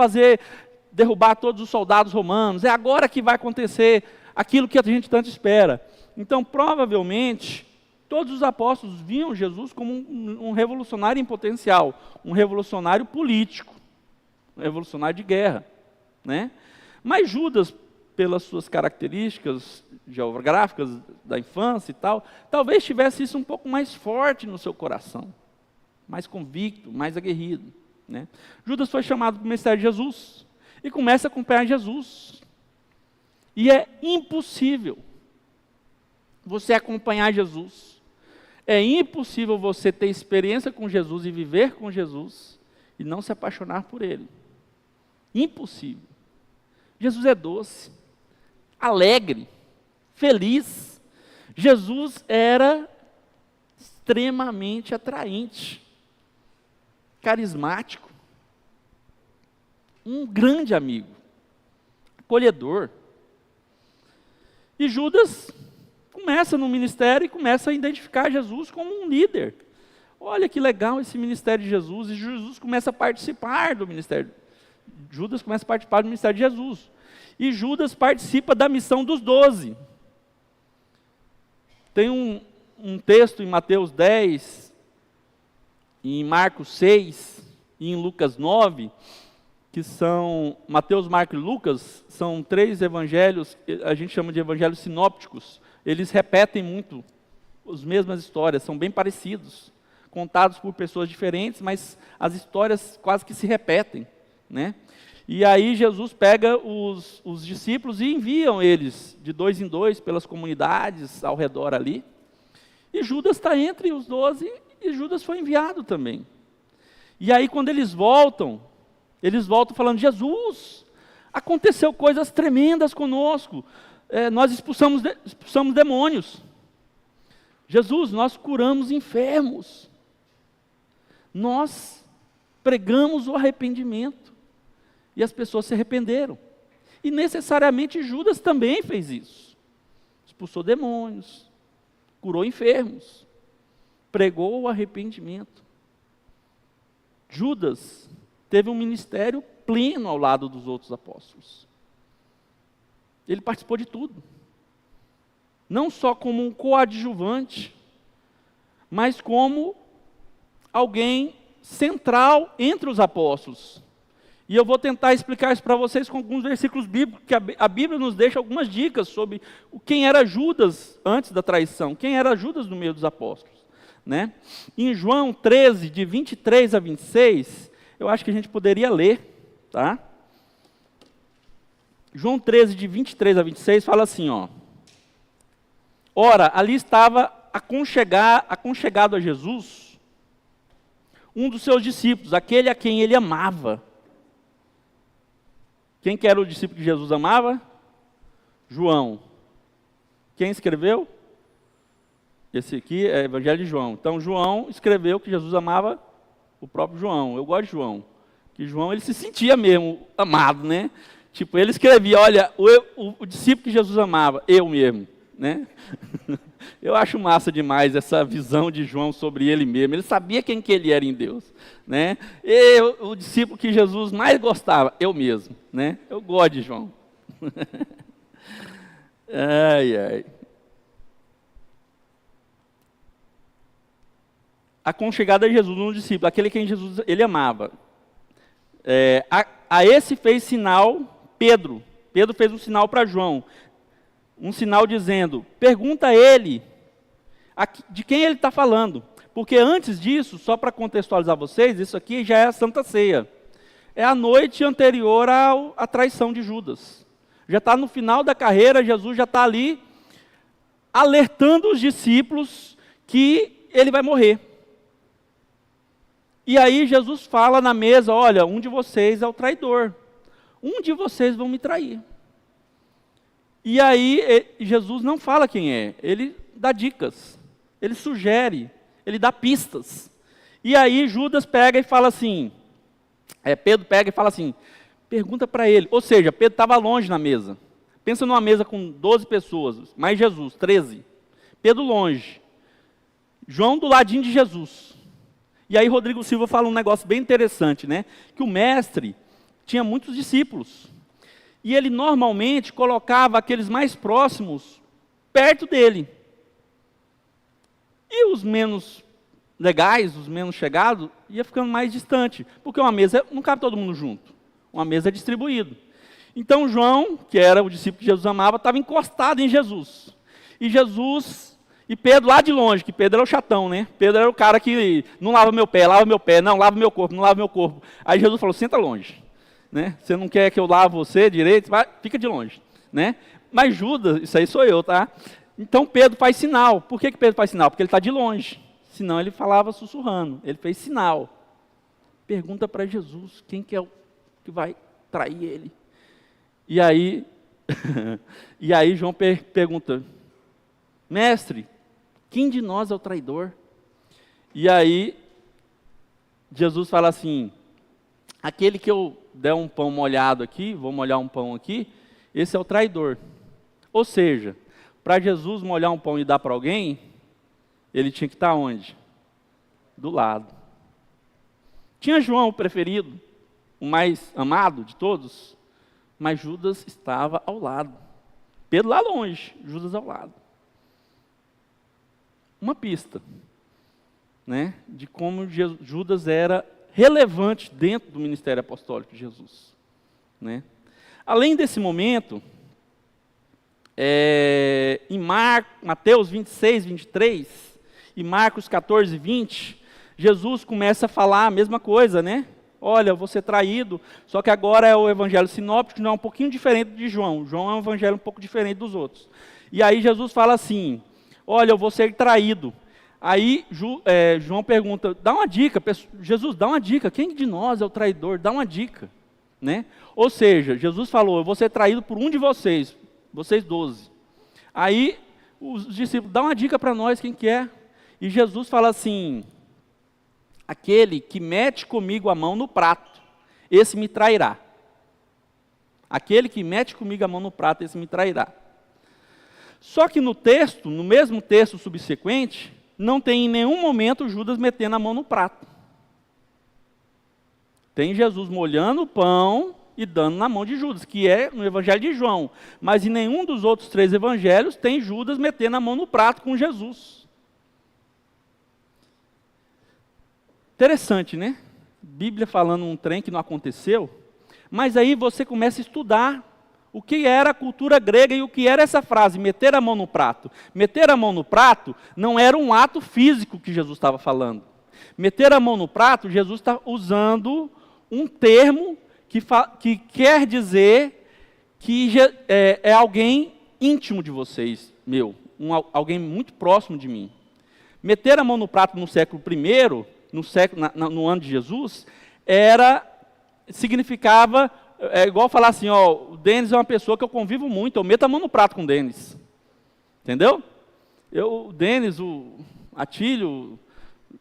derrubar todos os soldados romanos, é agora que vai acontecer aquilo que a gente tanto espera. Então, provavelmente, todos os apóstolos viam Jesus como um revolucionário em potencial, um revolucionário político, um revolucionário de guerra, né? Mas Judas, pelas suas características geográficas da infância e tal, talvez tivesse isso um pouco mais forte no seu coração, mais convicto, mais aguerrido, né? Judas foi chamado para o ministério de Jesus e começa a acompanhar Jesus. E é impossível você acompanhar Jesus. É impossível você ter experiência com Jesus e viver com Jesus e não se apaixonar por Ele. Impossível. Jesus é doce, alegre, feliz. Jesus era extremamente atraente, carismático, um grande amigo, acolhedor. E Judas começa no ministério e começa a identificar Jesus como um líder. Olha que legal esse ministério de Jesus. E Jesus começa a participar do ministério. Judas começa a participar do ministério de Jesus. E Judas participa da missão dos 12. Tem um texto em Mateus 10, em Marcos 6 e em Lucas 9, que são, Mateus, Marcos e Lucas, são 3 evangelhos, a gente chama de evangelhos sinópticos. Eles repetem muito as mesmas histórias, são bem parecidos, contados por pessoas diferentes, mas as histórias quase que se repetem, né? E aí Jesus pega os discípulos e enviam eles de 2 em 2 pelas comunidades ao redor ali. E Judas está entre os 12 e Judas foi enviado também. E aí quando eles voltam falando, Jesus, aconteceu coisas tremendas conosco. Nós expulsamos demônios. Jesus, nós curamos enfermos. Nós pregamos o arrependimento. E as pessoas se arrependeram. E necessariamente Judas também fez isso. Expulsou demônios, curou enfermos, pregou o arrependimento. Judas teve um ministério pleno ao lado dos outros apóstolos. Ele participou de tudo. Não só como um coadjuvante, mas como alguém central entre os apóstolos. E eu vou tentar explicar isso para vocês com alguns versículos bíblicos, que a Bíblia nos deixa algumas dicas sobre quem era Judas antes da traição, quem era Judas no meio dos apóstolos, né? Em João 13, de 23 a 26, eu acho que a gente poderia ler, tá? João 13, de 23 a 26, fala assim, ó. Ora, ali estava aconchegado a Jesus um dos seus discípulos, aquele a quem ele amava. Quem que era o discípulo que Jesus amava? João. Quem escreveu? Esse aqui é o Evangelho de João. Então, João escreveu que Jesus amava o próprio João. Eu gosto de João. Que João, ele se sentia mesmo amado, né? Tipo, ele escrevia, olha, o discípulo que Jesus amava, eu mesmo, né? Eu acho massa demais essa visão de João sobre ele mesmo. Ele sabia quem que ele era em Deus, né? O discípulo que Jesus mais gostava, eu mesmo, né? Eu gosto de João. Ai, ai. aconchegado a Jesus, um discípulo, aquele quem Jesus ele amava. A esse fez sinal Pedro. Pedro fez um sinal para João. Um sinal dizendo, pergunta a ele de quem ele está falando. Porque antes disso, só para contextualizar vocês, isso aqui já é a Santa Ceia. É a noite anterior à traição de Judas. Já está no final da carreira, Jesus já está ali alertando os discípulos que ele vai morrer. E aí Jesus fala na mesa, olha, um de vocês é o traidor. Um de vocês vão me trair. E aí Jesus não fala quem é, ele dá dicas, ele sugere, ele dá pistas. E aí Judas pega e fala assim, Pedro pega e fala assim, pergunta para ele. Ou seja, Pedro estava longe na mesa. Pensa numa mesa com 12 pessoas, mais Jesus, 13. Pedro longe. João do ladinho de Jesus. E aí Rodrigo Silva fala um negócio bem interessante, né? Que o mestre tinha muitos discípulos. E ele normalmente colocava aqueles mais próximos perto dele. E os menos legais, os menos chegados, ia ficando mais distante. Porque uma mesa não cabe todo mundo junto. Uma mesa é distribuído. Então João, que era o discípulo que Jesus amava, estava encostado em Jesus. E Pedro lá de longe, que Pedro era o chatão, né? Pedro era o cara que não lava meu pé, não, lava meu corpo, não lava meu corpo. Aí Jesus falou, senta longe. Né? Você não quer que eu lave você direito? Fica de longe. Né? Mas Judas, isso aí sou eu, tá? Então Pedro faz sinal. Por que Pedro faz sinal? Porque ele está de longe. Senão ele falava sussurrando. Ele fez sinal. Pergunta para Jesus quem que é o que vai trair ele. E aí, João pergunta, mestre, quem de nós é o traidor? E aí Jesus fala assim, aquele que eu der um pão molhado aqui, vou molhar um pão aqui, esse é o traidor. Ou seja, para Jesus molhar um pão e dar para alguém, ele tinha que estar onde? Do lado. Tinha João o preferido, o mais amado de todos, mas Judas estava ao lado. Pedro lá longe, Judas ao lado. Uma pista, né, de como Judas era relevante dentro do ministério apostólico de Jesus. Né? Além desse momento, em Mateus 26, 23 e Marcos 14, 20, Jesus começa a falar a mesma coisa, né? Olha, eu vou ser traído, só que agora é o evangelho sinóptico, não é um pouquinho diferente de João. João é um evangelho um pouco diferente dos outros. E aí Jesus fala assim, olha, eu vou ser traído. Aí João pergunta, dá uma dica, Jesus, dá uma dica, quem de nós é o traidor? Dá uma dica. Né? Ou seja, Jesus falou, eu vou ser traído por um de vocês 12. Aí os discípulos, dá uma dica para nós, quem que é? E Jesus fala assim, aquele que mete comigo a mão no prato, esse me trairá. Aquele que mete comigo a mão no prato, esse me trairá. Só que no mesmo texto subsequente, não tem em nenhum momento Judas metendo a mão no prato. Tem Jesus molhando o pão e dando na mão de Judas, que é no evangelho de João. Mas em nenhum dos outros 3 evangelhos tem Judas metendo a mão no prato com Jesus. Interessante, né? Bíblia falando um trem que não aconteceu, mas aí você começa a estudar o que era a cultura grega e o que era essa frase, meter a mão no prato. Meter a mão no prato não era um ato físico que Jesus estava falando. Meter a mão no prato, Jesus está usando um termo que quer dizer que é alguém íntimo de vocês, alguém muito próximo de mim. Meter a mão no prato no século I, no ano de Jesus, significava, igual falar assim, ó, o Denis é uma pessoa que eu convivo muito, eu meto a mão no prato com o Denis. Entendeu? O Denis, o Atílio,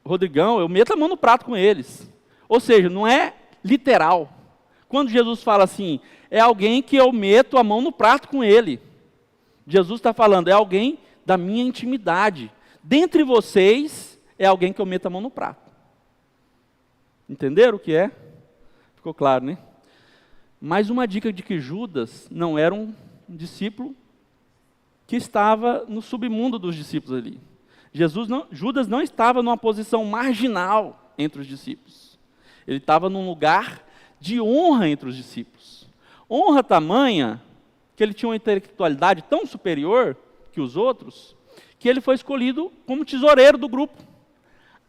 o Rodrigão, eu meto a mão no prato com eles. Ou seja, não é literal. Quando Jesus fala assim, é alguém que eu meto a mão no prato com ele. Jesus está falando, é alguém da minha intimidade. Dentre vocês, é alguém que eu meto a mão no prato. Entenderam o que é? Ficou claro, né? Mais uma dica de que Judas não era um discípulo que estava no submundo dos discípulos ali. Judas não estava numa posição marginal entre os discípulos. Ele estava num lugar de honra entre os discípulos. Honra tamanha que ele tinha uma intelectualidade tão superior que os outros, que ele foi escolhido como tesoureiro do grupo,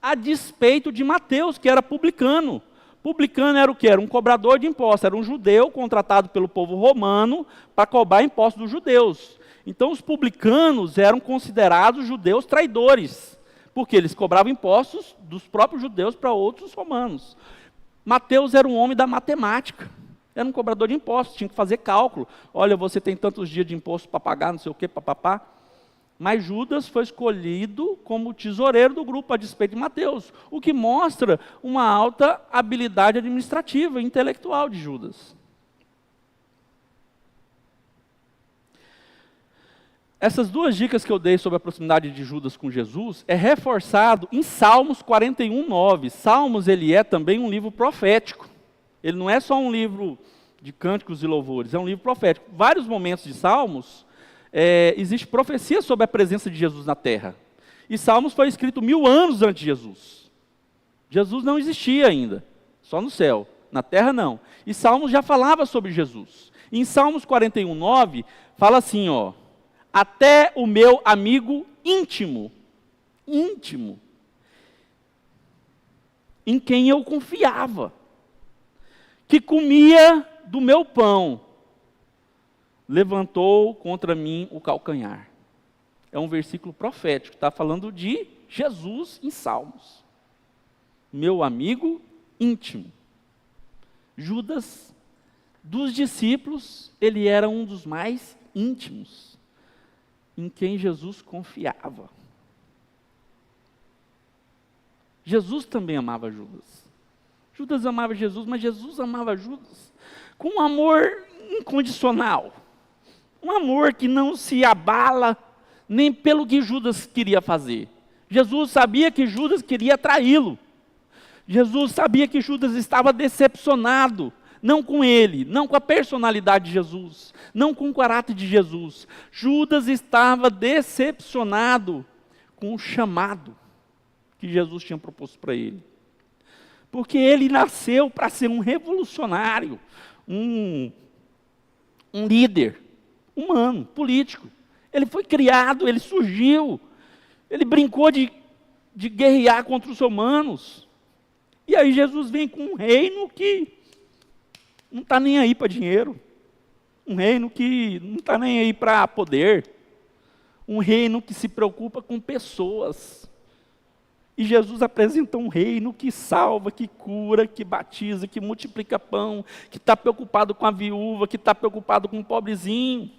a despeito de Mateus, que era publicano. Publicano era o quê? Era um cobrador de impostos, era um judeu contratado pelo povo romano para cobrar impostos dos judeus. Então os publicanos eram considerados judeus traidores, porque eles cobravam impostos dos próprios judeus para outros romanos. Mateus era um homem da matemática, era um cobrador de impostos, tinha que fazer cálculo. Olha, você tem tantos dias de imposto para pagar, não sei o quê, papapá. Mas Judas foi escolhido como tesoureiro do grupo, a despeito de Mateus, o que mostra uma alta habilidade administrativa e intelectual de Judas. Essas duas dicas que eu dei sobre a proximidade de Judas com Jesus é reforçado em Salmos 41:9. Salmos, ele é também um livro profético. Ele não é só um livro de cânticos e louvores, é um livro profético. Vários momentos de Salmos, existe profecia sobre a presença de Jesus na terra. E Salmos foi escrito 1000 anos antes de Jesus. Jesus não existia ainda, só no céu, na terra não. E Salmos já falava sobre Jesus. E em Salmos 41:9, fala assim, ó: até o meu amigo íntimo, em quem eu confiava, que comia do meu pão, levantou contra mim o calcanhar. É um versículo profético, está falando de Jesus em Salmos. Meu amigo íntimo. Judas, dos discípulos, ele era um dos mais íntimos, em quem Jesus confiava. Jesus também amava Judas. Judas amava Jesus, mas Jesus amava Judas com um amor incondicional. Um amor que não se abala nem pelo que Judas queria fazer. Jesus sabia que Judas queria traí-lo. Jesus sabia que Judas estava decepcionado, não com ele, não com a personalidade de Jesus, não com o caráter de Jesus. Judas estava decepcionado com o chamado que Jesus tinha proposto para ele. Porque ele nasceu para ser um revolucionário, um líder humano, político. Ele foi criado, ele surgiu, ele brincou de guerrear contra os romanos. E aí Jesus vem com um reino que não está nem aí para dinheiro, um reino que não está nem aí para poder, um reino que se preocupa com pessoas. E Jesus apresenta um reino que salva, que cura, que batiza, que multiplica pão, que está preocupado com a viúva, que está preocupado com o pobrezinho.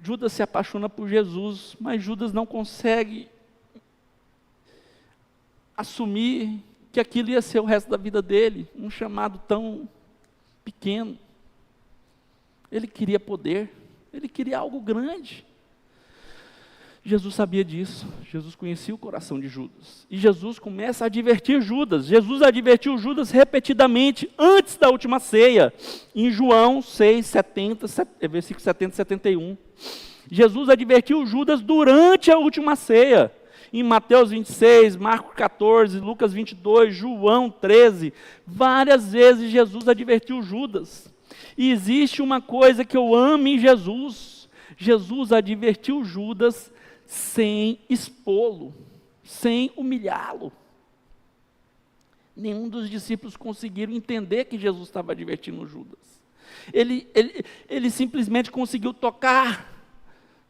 Judas se apaixona por Jesus, mas Judas não consegue assumir que aquilo ia ser o resto da vida dele, um chamado tão pequeno. Ele queria poder, ele queria algo grande. Jesus sabia disso, Jesus conhecia o coração de Judas. E Jesus começa a advertir Judas. Jesus advertiu Judas repetidamente antes da última ceia, em João 6, versículo 70 e 71. Jesus advertiu Judas durante a última ceia, em Mateus 26, Marcos 14, Lucas 22, João 13. Várias vezes Jesus advertiu Judas. E existe uma coisa que eu amo em Jesus. Jesus advertiu Judas sem expô-lo, sem humilhá-lo. Nenhum dos discípulos conseguiram entender que Jesus estava advertindo Judas. Ele simplesmente conseguiu tocar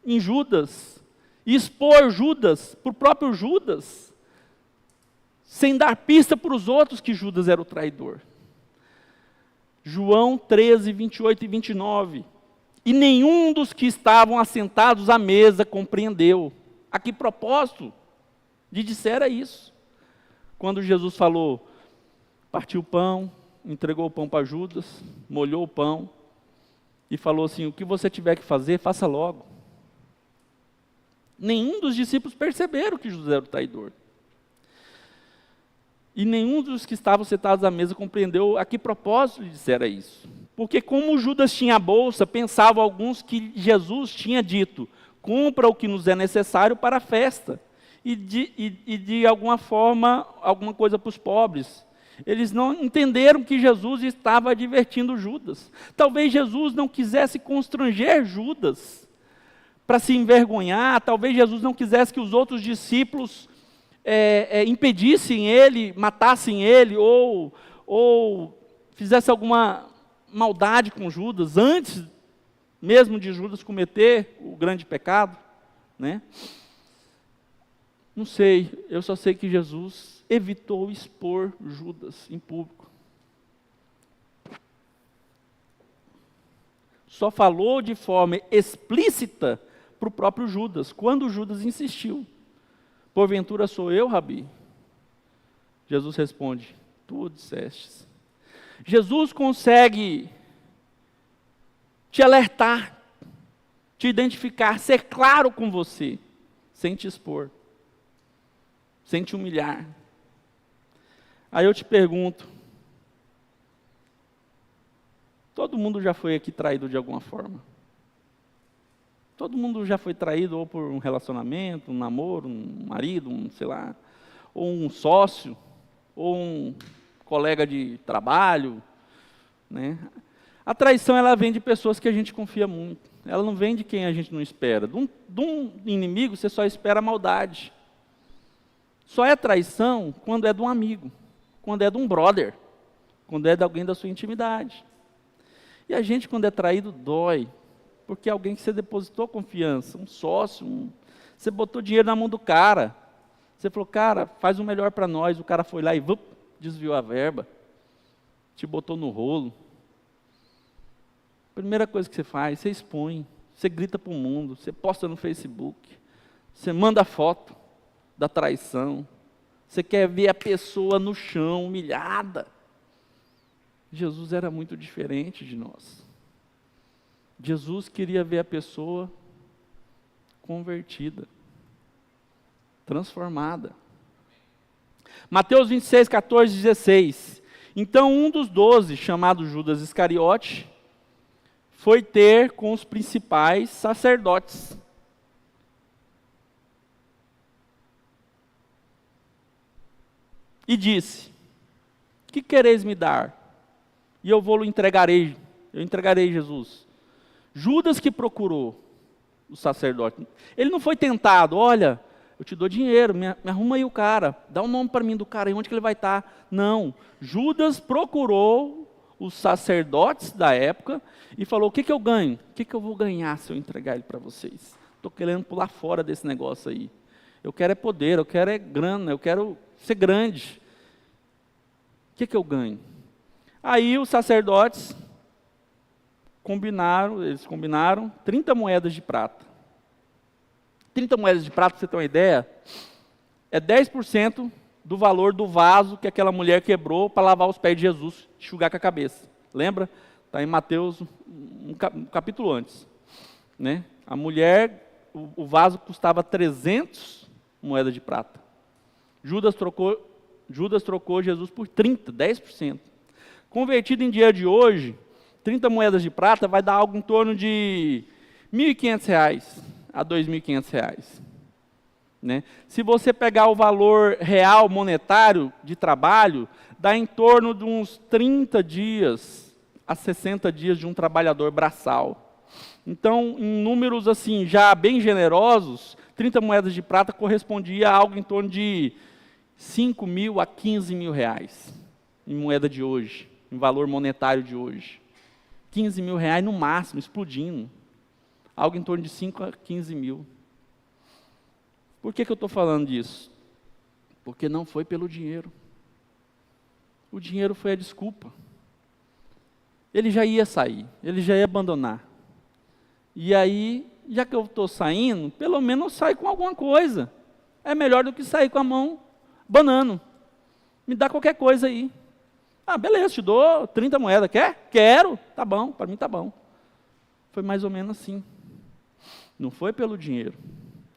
em Judas, e expor Judas, para o próprio Judas, sem dar pista para os outros que Judas era o traidor. João 13, 28 e 29. E nenhum dos que estavam assentados à mesa compreendeu. A que propósito de dizer era isso? Quando Jesus falou, partiu o pão, entregou o pão para Judas, molhou o pão, e falou assim, o que você tiver que fazer, faça logo. Nenhum dos discípulos perceberam que Judas era o traidor. E nenhum dos que estavam sentados à mesa compreendeu a que propósito lhe dissera isso. Porque como Judas tinha a bolsa, pensavam alguns que Jesus tinha dito, compra o que nos é necessário para a festa e de alguma forma, alguma coisa para os pobres. Eles não entenderam que Jesus estava advertindo Judas. Talvez Jesus não quisesse constranger Judas para se envergonhar, talvez Jesus não quisesse que os outros discípulos impedissem ele, matassem ele, ou fizesse alguma maldade com Judas, antes mesmo de Judas cometer o grande pecado, né? Não sei, eu só sei que Jesus evitou expor Judas em público. Só falou de forma explícita para o próprio Judas, quando Judas insistiu. Porventura sou eu, Rabi? Jesus responde, tu dissestes. Jesus consegue te alertar, te identificar, ser claro com você, sem te expor, sem te humilhar. Aí eu te pergunto, todo mundo já foi aqui traído de alguma forma? Todo mundo já foi traído ou por um relacionamento, um namoro, um marido, sei lá, ou um sócio, ou um colega de trabalho, né? A traição, ela vem de pessoas que a gente confia muito. Ela não vem de quem a gente não espera. De um inimigo, você só espera a maldade. Só é traição quando é de um amigo, quando é de um brother, quando é de alguém da sua intimidade. E a gente, quando é traído, dói. Porque é alguém que você depositou confiança, um sócio, você botou dinheiro na mão do cara. Você falou, cara, faz o melhor para nós. O cara foi lá e desviou a verba. Te botou no rolo. Primeira coisa que você faz, você expõe. Você grita para o mundo. Você posta no Facebook. Você manda foto da traição. Você quer ver a pessoa no chão, humilhada. Jesus era muito diferente de nós. Jesus queria ver a pessoa convertida, transformada. Mateus 26, 14, 16. Então um dos 12, chamado Judas Iscariote, foi ter com os principais sacerdotes. E disse, que quereis me dar? E eu vou-lo entregarei, eu entregarei Jesus. Judas que procurou o sacerdote. Ele não foi tentado, olha, eu te dou dinheiro, me arruma aí o cara, dá um nome para mim do cara, onde que ele vai estar? Não, Judas procurou os sacerdotes da época e falou, o que eu ganho? O que eu vou ganhar se eu entregar ele para vocês? Estou querendo pular fora desse negócio aí. Eu quero é poder, eu quero é grana, eu quero ser grande. O que eu ganho? Aí os sacerdotes eles combinaram 30 moedas de prata. 30 moedas de prata, para você ter uma ideia, é 10% do valor do vaso que aquela mulher quebrou para lavar os pés de Jesus, enxugar com a cabeça. Lembra? Está em Mateus, um capítulo antes. Né? A mulher, o vaso custava 300 moedas de prata. Judas trocou Jesus por 30, 10%. Convertido em dinheiro de hoje, 30 moedas de prata vai dar algo em torno de R$ 1.500 a R$ 2.500. Né? Se você pegar o valor real monetário de trabalho, dá em torno de uns 30 dias a 60 dias de um trabalhador braçal. Então, em números assim já bem generosos, 30 moedas de prata correspondia a algo em torno de 5 mil a 15 mil reais, em moeda de hoje, em valor monetário de hoje. 15 mil reais no máximo, explodindo. Algo em torno de 5 a 15 mil. Por que eu estou falando disso? Porque não foi pelo dinheiro. O dinheiro foi a desculpa. Ele já ia sair, ele já ia abandonar. E aí, já que eu estou saindo, pelo menos eu saio com alguma coisa. É melhor do que sair com a mão banando. Me dá qualquer coisa aí. Ah, beleza, te dou 30 moedas. Quer? Quero. Tá bom, para mim tá bom. Foi mais ou menos assim. Não foi pelo dinheiro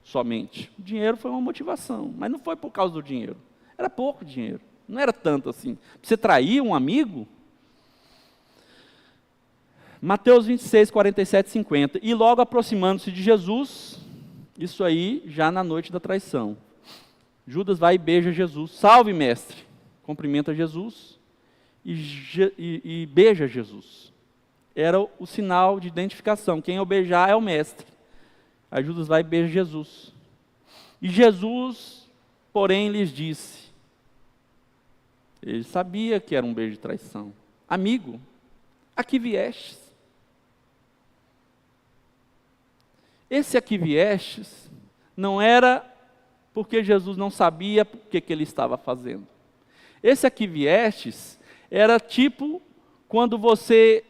somente. O dinheiro foi uma motivação, mas não foi por causa do dinheiro. Era pouco dinheiro, não era tanto assim. Você trair um amigo? Mateus 26, 47 e 50. E logo aproximando-se de Jesus, Isso aí já na noite da traição. Judas vai e beija Jesus. Salve, mestre! Cumprimenta Jesus e beija Jesus. Era o sinal de identificação. Quem o beijar é o mestre. Aí Judas vai e beija Jesus. E Jesus, porém, lhes disse. Ele sabia que era um beijo de traição. Amigo, a que viestes? Esse a que viestes não era porque Jesus não sabia o que ele estava fazendo. Esse a que viestes era tipo quando você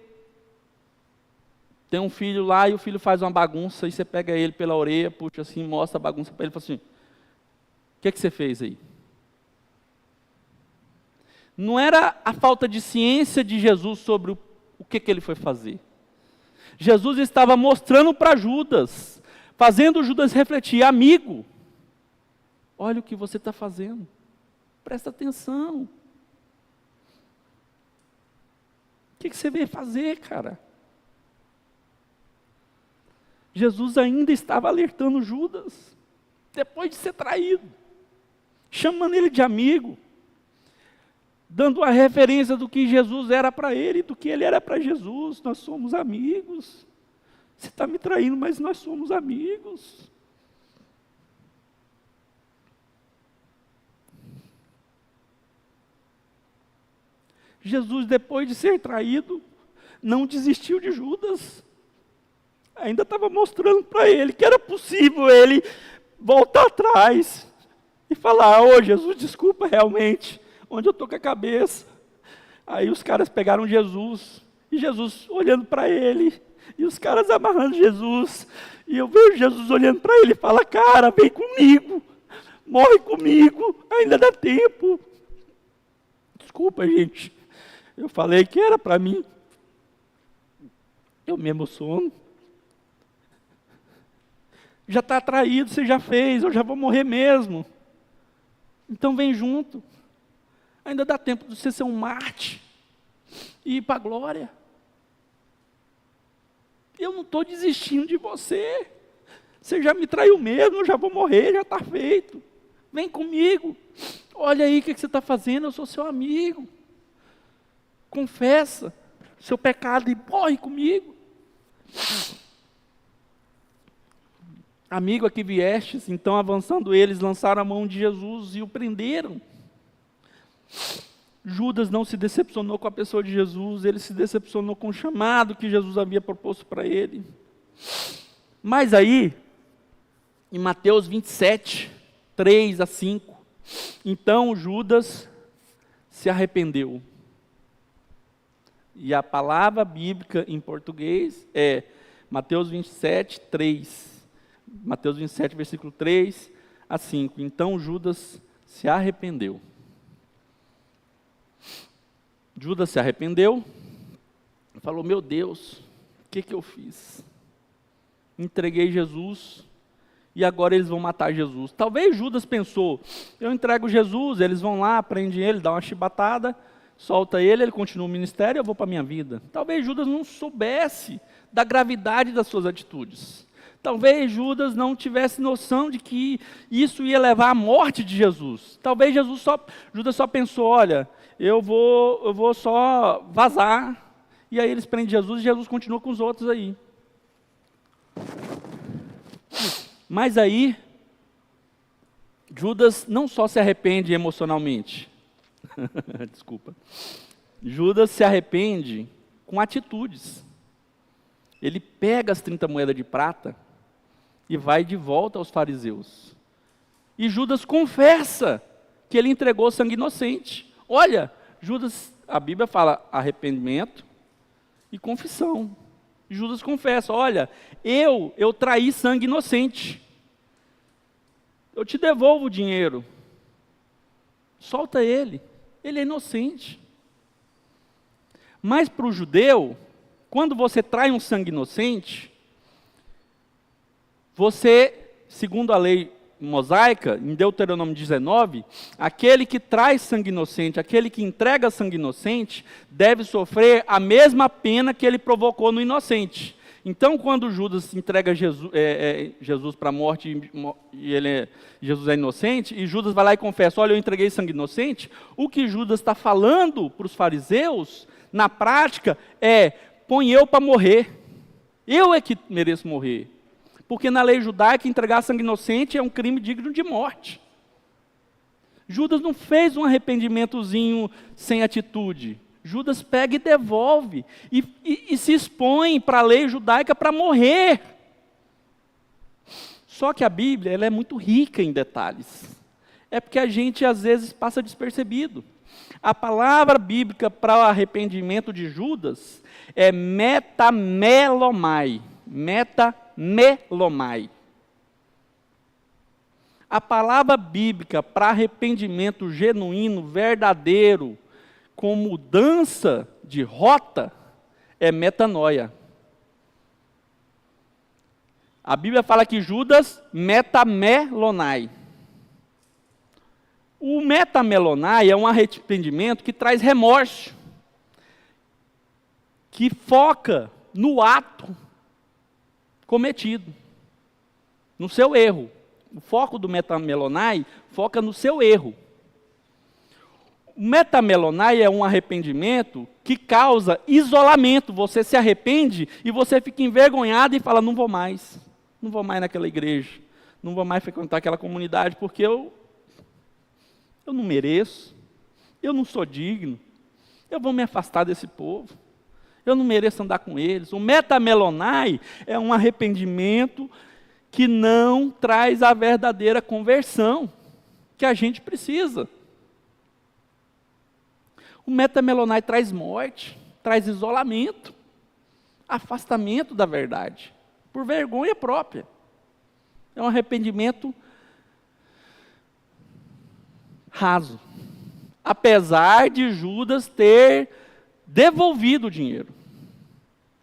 tem um filho lá e o filho faz uma bagunça e você pega ele pela orelha, puxa assim, mostra a bagunça para ele e fala assim, o que você fez aí? Não era a falta de ciência de Jesus sobre o que ele foi fazer. Jesus estava mostrando para Judas, fazendo Judas refletir, amigo, olha o que você está fazendo, presta atenção. O que você veio fazer, cara? Jesus ainda estava alertando Judas, depois de ser traído, chamando ele de amigo, dando a referência do que Jesus era para ele, do que ele era para Jesus. Nós somos amigos. Você está me traindo, mas nós somos amigos. Jesus, depois de ser traído, não desistiu de Judas. Ainda estava mostrando para ele que era possível ele voltar atrás e falar, ô Jesus, desculpa realmente, onde eu estou com a cabeça. Aí os caras pegaram Jesus, e Jesus olhando para ele, e os caras amarrando Jesus, e eu vejo Jesus olhando para ele e fala, cara, vem comigo, morre comigo, ainda dá tempo. Desculpa, gente, eu falei que era para mim, eu me emociono. Já está traído, você já fez, eu já vou morrer mesmo. Então vem junto. Ainda dá tempo de você ser um Marte e ir para a glória. Eu não estou desistindo de você. Você já me traiu mesmo, eu já vou morrer, já está feito. Vem comigo. Olha aí o que você está fazendo, eu sou seu amigo. Confessa seu pecado e morre comigo. Amigo, a que viestes, então avançando eles, lançaram a mão de Jesus e o prenderam. Judas não se decepcionou com a pessoa de Jesus, ele se decepcionou com o chamado que Jesus havia proposto para ele. Mas aí, em Mateus 27, 3 a 5, então Judas se arrependeu. E a palavra bíblica em português é Mateus 27, 3. Mateus 27, versículo 3 a 5. Então Judas se arrependeu. Judas se arrependeu, falou, meu Deus, o que eu fiz? Entreguei Jesus e agora eles vão matar Jesus. Talvez Judas pensou, eu entrego Jesus, eles vão lá, prendem ele, dá uma chibatada, solta ele, ele continua o ministério, eu vou para a minha vida. Talvez Judas não soubesse da gravidade das suas atitudes. Talvez Judas não tivesse noção de que isso ia levar à morte de Jesus. Talvez Judas só pensou, olha, eu vou só vazar, e aí eles prendem Jesus e Jesus continua com os outros aí. Mas aí, Judas não só se arrepende emocionalmente, desculpa, Judas se arrepende com atitudes. Ele pega as 30 moedas de prata e vai de volta aos fariseus. E Judas confessa que ele entregou sangue inocente. Olha, Judas, a Bíblia fala arrependimento e confissão. Judas confessa, olha, eu traí sangue inocente. Eu te devolvo o dinheiro. Solta ele é inocente. Mas para o judeu, quando você trai um sangue inocente, você, segundo a lei mosaica, em Deuteronômio 19, aquele que traz sangue inocente, aquele que entrega sangue inocente, deve sofrer a mesma pena que ele provocou no inocente. Então, quando Judas entrega Jesus para a morte e Jesus é inocente, e Judas vai lá e confessa, olha, eu entreguei sangue inocente, o que Judas está falando para os fariseus, na prática, é, põe eu para morrer. Eu é que mereço morrer. Porque na lei judaica, entregar sangue inocente é um crime digno de morte. Judas não fez um arrependimentozinho sem atitude. Judas pega e devolve, e se expõe para a lei judaica para morrer. Só que a Bíblia ela é muito rica em detalhes. É porque a gente às vezes passa despercebido. A palavra bíblica para o arrependimento de Judas é metamelomai. Metamelomai. A palavra bíblica para arrependimento genuíno, verdadeiro, com mudança de rota, é metanoia. A Bíblia fala que Judas metamelonai. O metamelonai é um arrependimento que traz remorso, que foca no ato cometido, no seu erro. O foco do metamelonai foca no seu erro. O metamelonai é um arrependimento que causa isolamento. Você se arrepende e você fica envergonhado e fala, não vou mais naquela igreja, não vou mais frequentar aquela comunidade, porque eu não mereço, eu não sou digno, eu vou me afastar desse povo, eu não mereço andar com eles. O metamelonai é um arrependimento que não traz a verdadeira conversão que a gente precisa. O metamelonai traz morte, traz isolamento, afastamento da verdade, por vergonha própria. É um arrependimento raso. Apesar de Judas ter devolvido o dinheiro.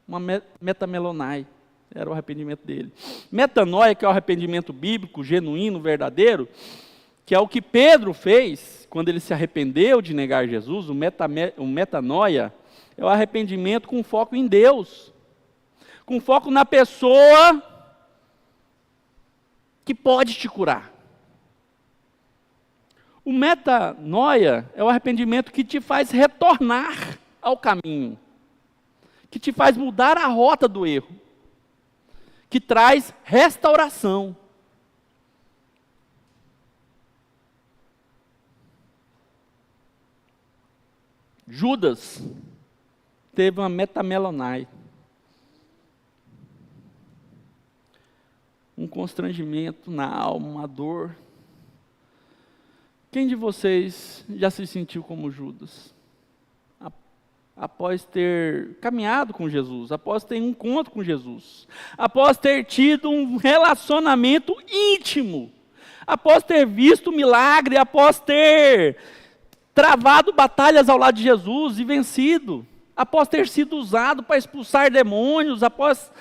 Uma metamelonai, era o arrependimento dele. Metanoia, que é o arrependimento bíblico, genuíno, verdadeiro, que é o que Pedro fez quando ele se arrependeu de negar Jesus. O metanoia é o arrependimento com foco em Deus, com foco na pessoa que pode te curar. O metanoia é o arrependimento que te faz retornar ao caminho, que te faz mudar a rota do erro, que traz restauração. Judas teve uma metamelonai, um constrangimento na alma, uma dor. Quem de vocês já se sentiu como Judas? Após ter caminhado com Jesus, após ter um encontro com Jesus, após ter tido um relacionamento íntimo, após ter visto milagre, após ter travado batalhas ao lado de Jesus e vencido, após ter sido usado para expulsar demônios, após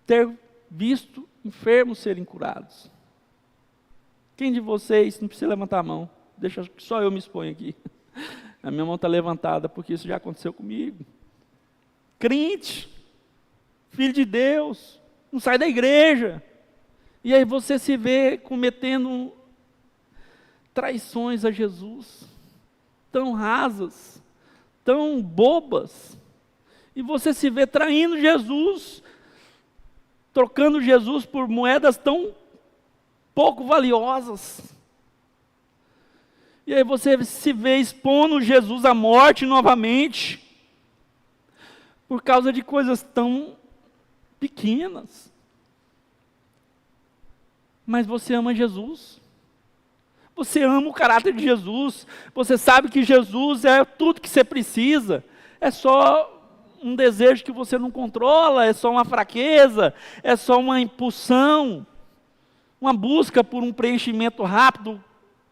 ter visto enfermos serem curados. Quem de vocês, não precisa levantar a mão, deixa que só eu me exponho aqui. A minha mão está levantada porque isso já aconteceu comigo. Crente, filho de Deus, não sai da igreja. E aí você se vê cometendo traições a Jesus, tão rasas, tão bobas. E você se vê traindo Jesus, trocando Jesus por moedas tão pouco valiosas. E aí você se vê expondo Jesus à morte novamente, por causa de coisas tão pequenas. Mas você ama Jesus. Você ama o caráter de Jesus. Você sabe que Jesus é tudo que você precisa. É só um desejo que você não controla, é só uma fraqueza, é só uma impulsão, uma busca por um preenchimento rápido,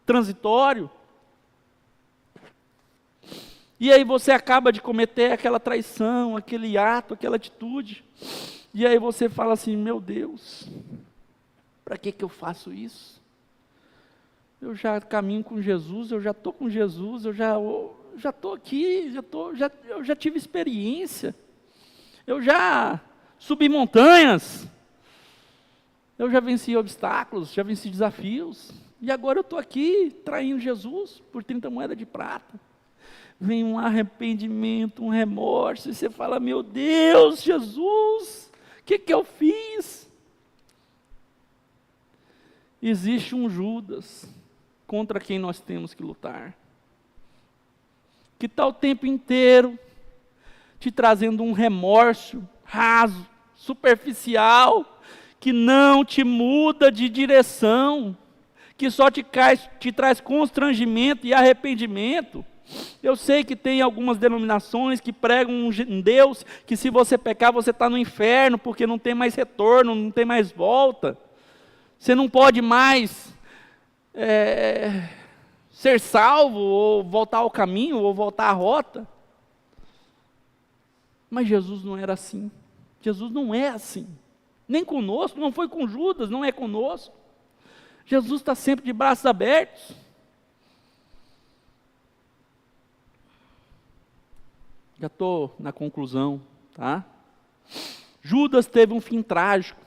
transitório. E aí você acaba de cometer aquela traição, aquele ato, aquela atitude. E aí você fala assim, meu Deus, para que eu faço isso? Eu já caminho com Jesus, eu já estou com Jesus, eu já estou aqui, eu já tive experiência. Eu já subi montanhas. Eu já venci obstáculos, já venci desafios. E agora eu estou aqui traindo Jesus por 30 moedas de prata. Vem um arrependimento, um remorso, e você fala, meu Deus, Jesus, o que eu fiz? Existe um Judas contra quem nós temos que lutar, que está o tempo inteiro te trazendo um remorso raso, superficial, que não te muda de direção, que só te traz constrangimento e arrependimento. Eu sei que tem algumas denominações que pregam um Deus que se você pecar você está no inferno, porque não tem mais retorno, não tem mais volta. Você não pode mais ser salvo, ou voltar ao caminho, ou voltar à rota. Mas Jesus não era assim. Jesus não é assim. Nem conosco, não foi com Judas, não é conosco. Jesus está sempre de braços abertos. Já estou na conclusão, tá? Judas teve um fim trágico.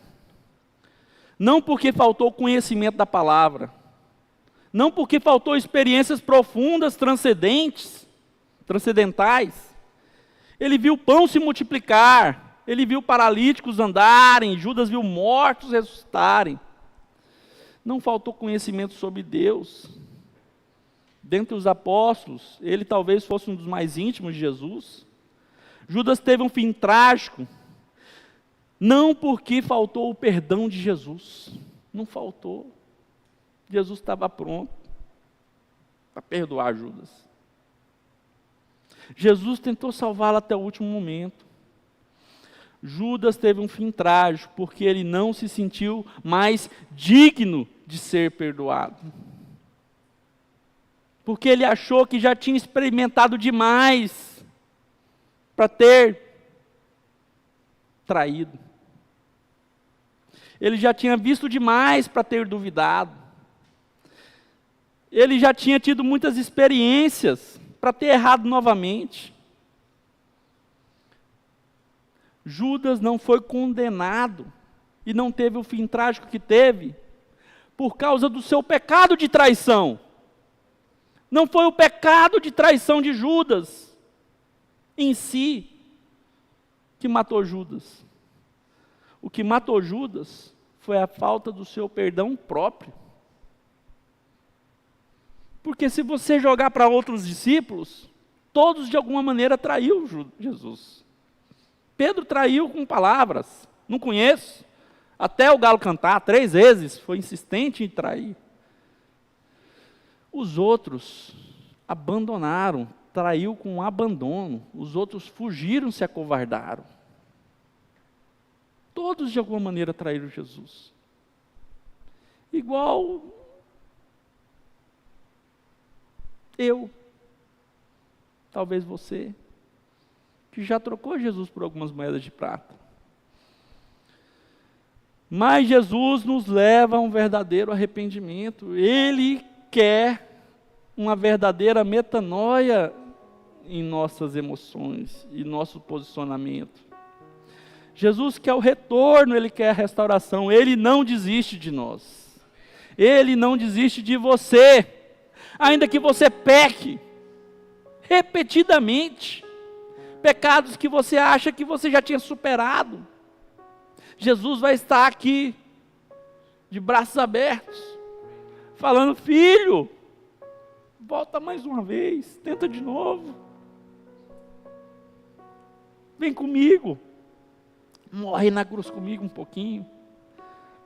Não porque faltou conhecimento da palavra. Não porque faltou experiências profundas, transcendentais. Ele viu pão se multiplicar. Ele viu paralíticos andarem. Judas viu mortos ressuscitarem. Não faltou conhecimento sobre Deus. Dentre os apóstolos, ele talvez fosse um dos mais íntimos de Jesus. Judas teve um fim trágico, não porque faltou o perdão de Jesus. Não faltou. Jesus estava pronto para perdoar Judas. Jesus tentou salvá-lo até o último momento. Judas teve um fim trágico, porque ele não se sentiu mais digno de ser perdoado. Porque ele achou que já tinha experimentado demais para ter traído. Ele já tinha visto demais para ter duvidado. Ele já tinha tido muitas experiências para ter errado novamente. Judas não foi condenado e não teve o fim trágico que teve por causa do seu pecado de traição. Não foi o pecado de traição de Judas em si que matou Judas. O que matou Judas foi a falta do seu perdão próprio. Porque se você jogar para outros discípulos, todos de alguma maneira traiu Jesus. Pedro traiu com palavras, não conheço, até o galo cantar 3 vezes, foi insistente em trair. Os outros abandonaram, traiu com abandono, os outros fugiram, se acovardaram. Todos de alguma maneira traíram Jesus. Igual eu, talvez você, que já trocou Jesus por algumas moedas de prata. Mas Jesus nos leva a um verdadeiro arrependimento. Ele quer uma verdadeira metanoia em nossas emoções e nosso posicionamento. Jesus quer o retorno, Ele quer a restauração. Ele não desiste de nós. Ele não desiste de você. Ainda que você peque repetidamente, pecados que você acha que você já tinha superado, Jesus vai estar aqui, de braços abertos, falando: filho, volta mais uma vez, tenta de novo, vem comigo, morre na cruz comigo um pouquinho,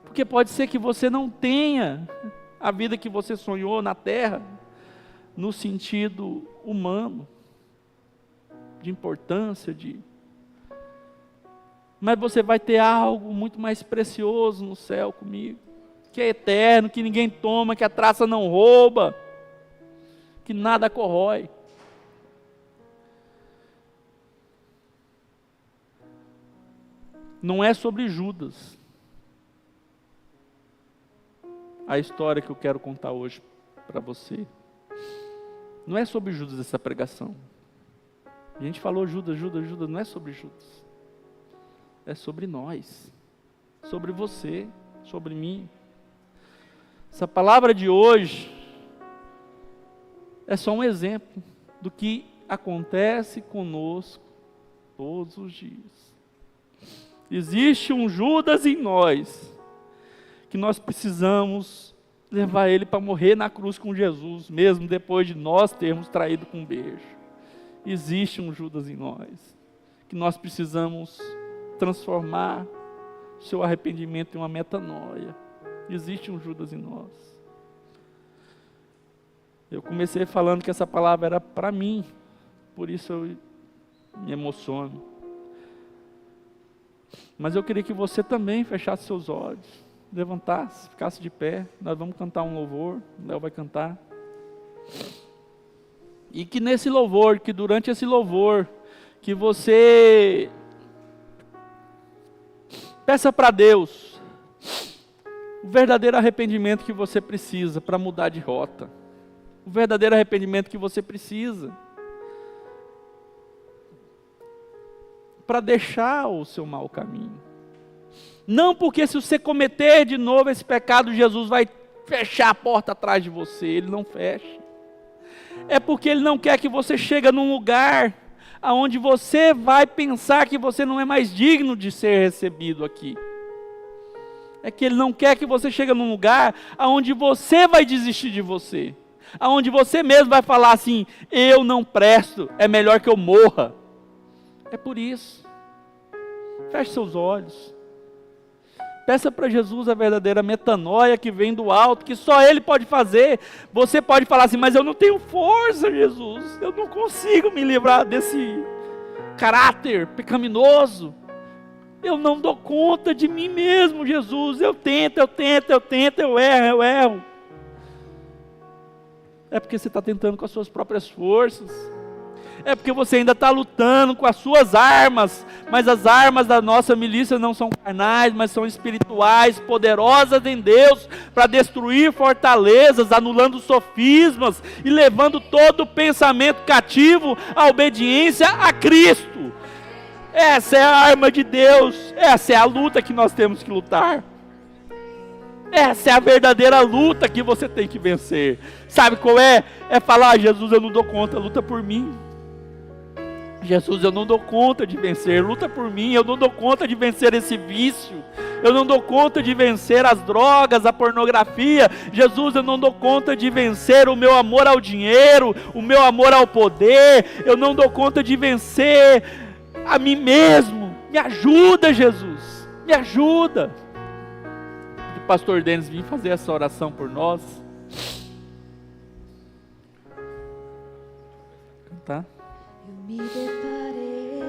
porque pode ser que você não tenha a vida que você sonhou na terra, no sentido humano, de importância, mas você vai ter algo muito mais precioso no céu comigo, que é eterno, que ninguém toma, que a traça não rouba, que nada corrói. Não é sobre Judas a história que eu quero contar hoje para você. Não é sobre Judas essa pregação. A gente falou Judas, não é sobre Judas. é sobre nós, sobre você, sobre mim. Essa palavra de hoje é só um exemplo do que acontece conosco todos os dias. Existe um Judas em nós, que nós precisamos levar ele para morrer na cruz com Jesus, mesmo depois de nós termos traído com um beijo. Existe um Judas em nós, que nós precisamos transformar o seu arrependimento em uma metanoia. Existe um Judas em nós. Eu comecei falando que essa palavra era para mim, por isso eu me emociono. Mas eu queria que você também fechasse seus olhos, levantasse, ficasse de pé. Nós vamos cantar um louvor, o Léo vai cantar. E que nesse louvor, que durante esse louvor, que você peça para Deus o verdadeiro arrependimento que você precisa para mudar de rota. O verdadeiro arrependimento que você precisa para deixar o seu mau caminho. Não porque se você cometer de novo esse pecado, Jesus vai fechar a porta atrás de você. Ele não fecha. É porque Ele não quer que você chegue num lugar onde você vai pensar que você não é mais digno de ser recebido aqui. É que Ele não quer que você chegue num lugar onde você vai desistir de você. Onde você mesmo vai falar assim, eu não presto, é melhor que eu morra. É por isso. Feche seus olhos. Peça para Jesus a verdadeira metanoia que vem do alto, que só Ele pode fazer. Você pode falar assim, mas eu não tenho força, Jesus. Eu não consigo me livrar desse caráter pecaminoso. Eu não dou conta de mim mesmo, Jesus. Eu tento, eu erro. É porque você está tentando com as suas próprias forças. É porque você ainda está lutando com as suas armas, mas as armas da nossa milícia não são carnais, mas são espirituais, poderosas em Deus, para destruir fortalezas, anulando sofismas e levando todo pensamento cativo à obediência a Cristo. Essa é a arma de Deus, essa é a luta que nós temos que lutar. Essa é a verdadeira luta que você tem que vencer. Sabe qual é? É falar, Jesus, eu não dou conta, luta por mim. Jesus, eu não dou conta de vencer, luta por mim, eu não dou conta de vencer esse vício, eu não dou conta de vencer as drogas, a pornografia. Jesus, eu não dou conta de vencer o meu amor ao dinheiro, o meu amor ao poder, eu não dou conta de vencer a mim mesmo. Me ajuda, Jesus, me ajuda. O pastor Denis vir fazer essa oração por nós. Cantar. Eu me deparei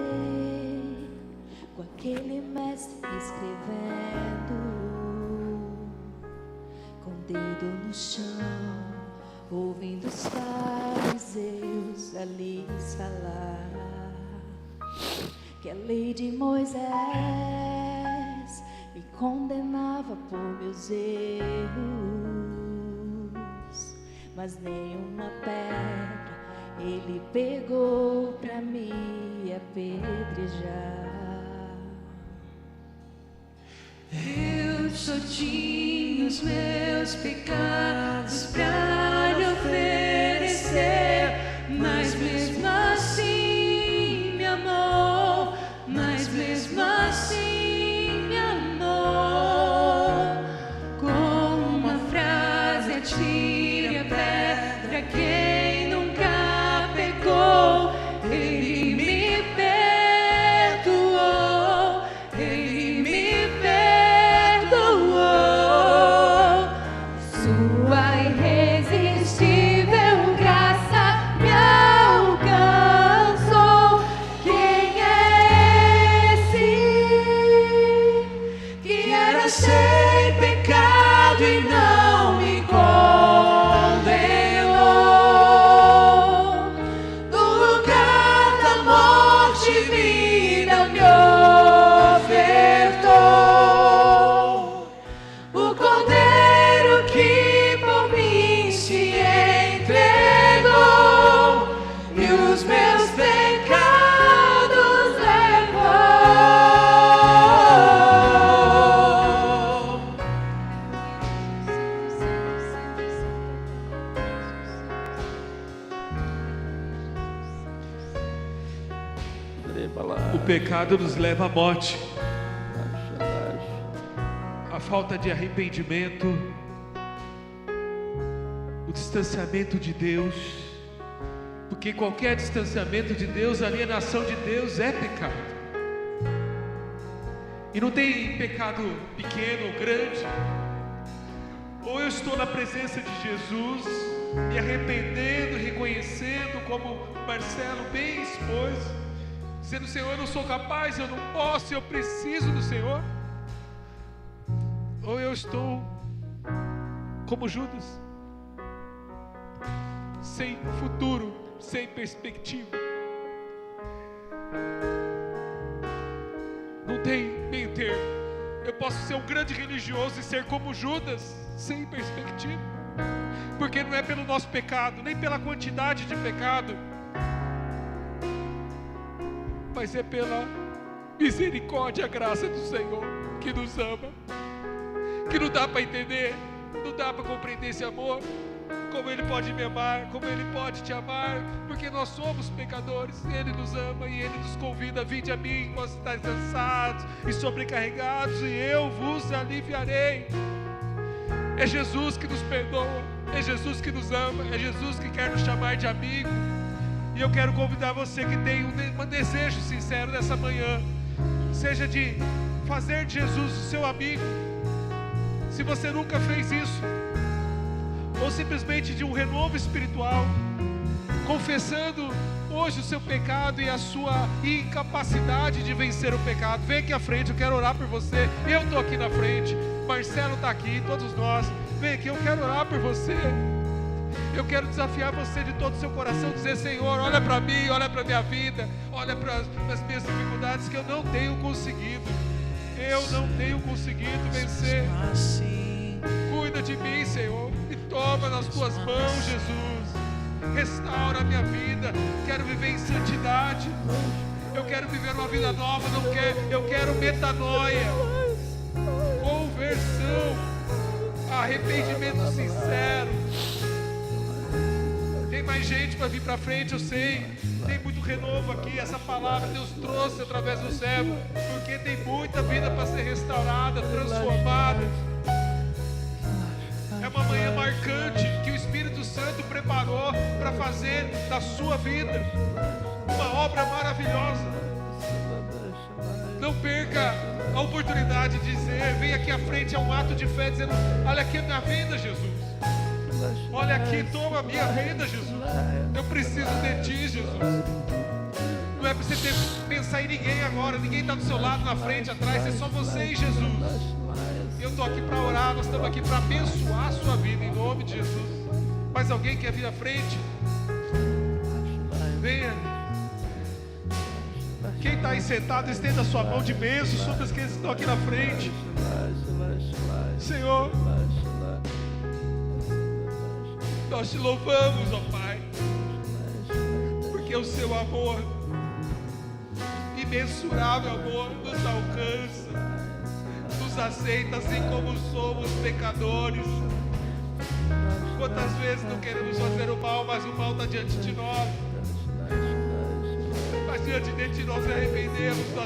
com aquele mestre escrevendo, com o dedo no chão, ouvindo os fariseus ali falar que a lei de Moisés me condenava por meus erros, mas nenhuma pedra Ele pegou pra me apedrejar. Eu só tinha os meus pecados pra lhe oferecer, mas mesmo assim me amou, mas mesmo assim me amou. Com uma frase atire a pedra quem nunca pecou. Ele me perdoou, Ele me perdoou. Sua irresistível graça me alcançou. Quem é esse que era sem pecado e não me condenou? O pecado nos leva à morte. A falta de arrependimento, o distanciamento de Deus, porque qualquer distanciamento de Deus, alienação de Deus é pecado. E não tem pecado pequeno ou grande. Ou eu estou na presença de Jesus, me arrependendo, reconhecendo, como Marcelo bem expôs, dizendo: Senhor, eu não sou capaz, eu não posso, eu preciso do Senhor. Ou eu estou como Judas, sem futuro, sem perspectiva. Não tem meio termo. Eu posso ser um grande religioso e ser como Judas, sem perspectiva. Porque não é pelo nosso pecado, nem pela quantidade de pecado, mas é pela misericórdia e a graça do Senhor, que nos ama, que não dá para entender, não dá para compreender esse amor, como Ele pode me amar, como Ele pode te amar, porque nós somos pecadores. Ele nos ama e Ele nos convida: vinde a mim, vós estáis cansados e sobrecarregados, e eu vos aliviarei. É Jesus que nos perdoa, é Jesus que nos ama, é Jesus que quer nos chamar de amigo. E eu quero convidar você que tem um desejo sincero nessa manhã, seja de fazer de Jesus o seu amigo, se você nunca fez isso, ou simplesmente de um renovo espiritual, confessando hoje o seu pecado e a sua incapacidade de vencer o pecado. Vem aqui à frente, eu quero orar por você. Eu estou aqui na frente, Marcelo está aqui, todos nós. Vem aqui, eu quero orar por você. Eu quero desafiar você de todo o seu coração, dizer: Senhor, olha para mim, olha para a minha vida, olha para as minhas dificuldades que eu não tenho conseguido. Eu não tenho conseguido vencer. Cuida de mim, Senhor, e toma nas tuas mãos, Jesus. Restaura a minha vida. Quero viver em santidade. Eu quero viver uma vida nova. Eu quero metanoia, conversão, arrependimento sincero. Tem mais gente para vir para frente, eu sei. Tem muito renovo aqui. Essa palavra Deus trouxe através do servo, porque tem muita vida para ser restaurada, transformada. É uma manhã marcante que o Espírito Santo preparou para fazer da sua vida uma obra maravilhosa. Não perca a oportunidade de dizer: vem aqui à frente, é um ato de fé, dizendo: olha aqui a minha vida, Jesus. Olha aqui, toma a minha vida, Jesus. Eu preciso de Ti, Jesus. Não é para você pensar em ninguém agora. Ninguém está do seu lado, na frente, atrás. É só você e Jesus. Eu estou aqui para orar. Nós estamos aqui para abençoar a sua vida, em nome de Jesus. Mas alguém quer vir à frente? Venha. Quem está aí sentado, estenda a sua mão de bênção sobre os que estão aqui na frente. Senhor, nós te louvamos, ó Pai, porque o seu amor, imensurável amor, nos alcança, nos aceita assim como somos pecadores. Quantas vezes não queremos fazer o mal, mas o mal está diante de nós. Mas diante de Ti nós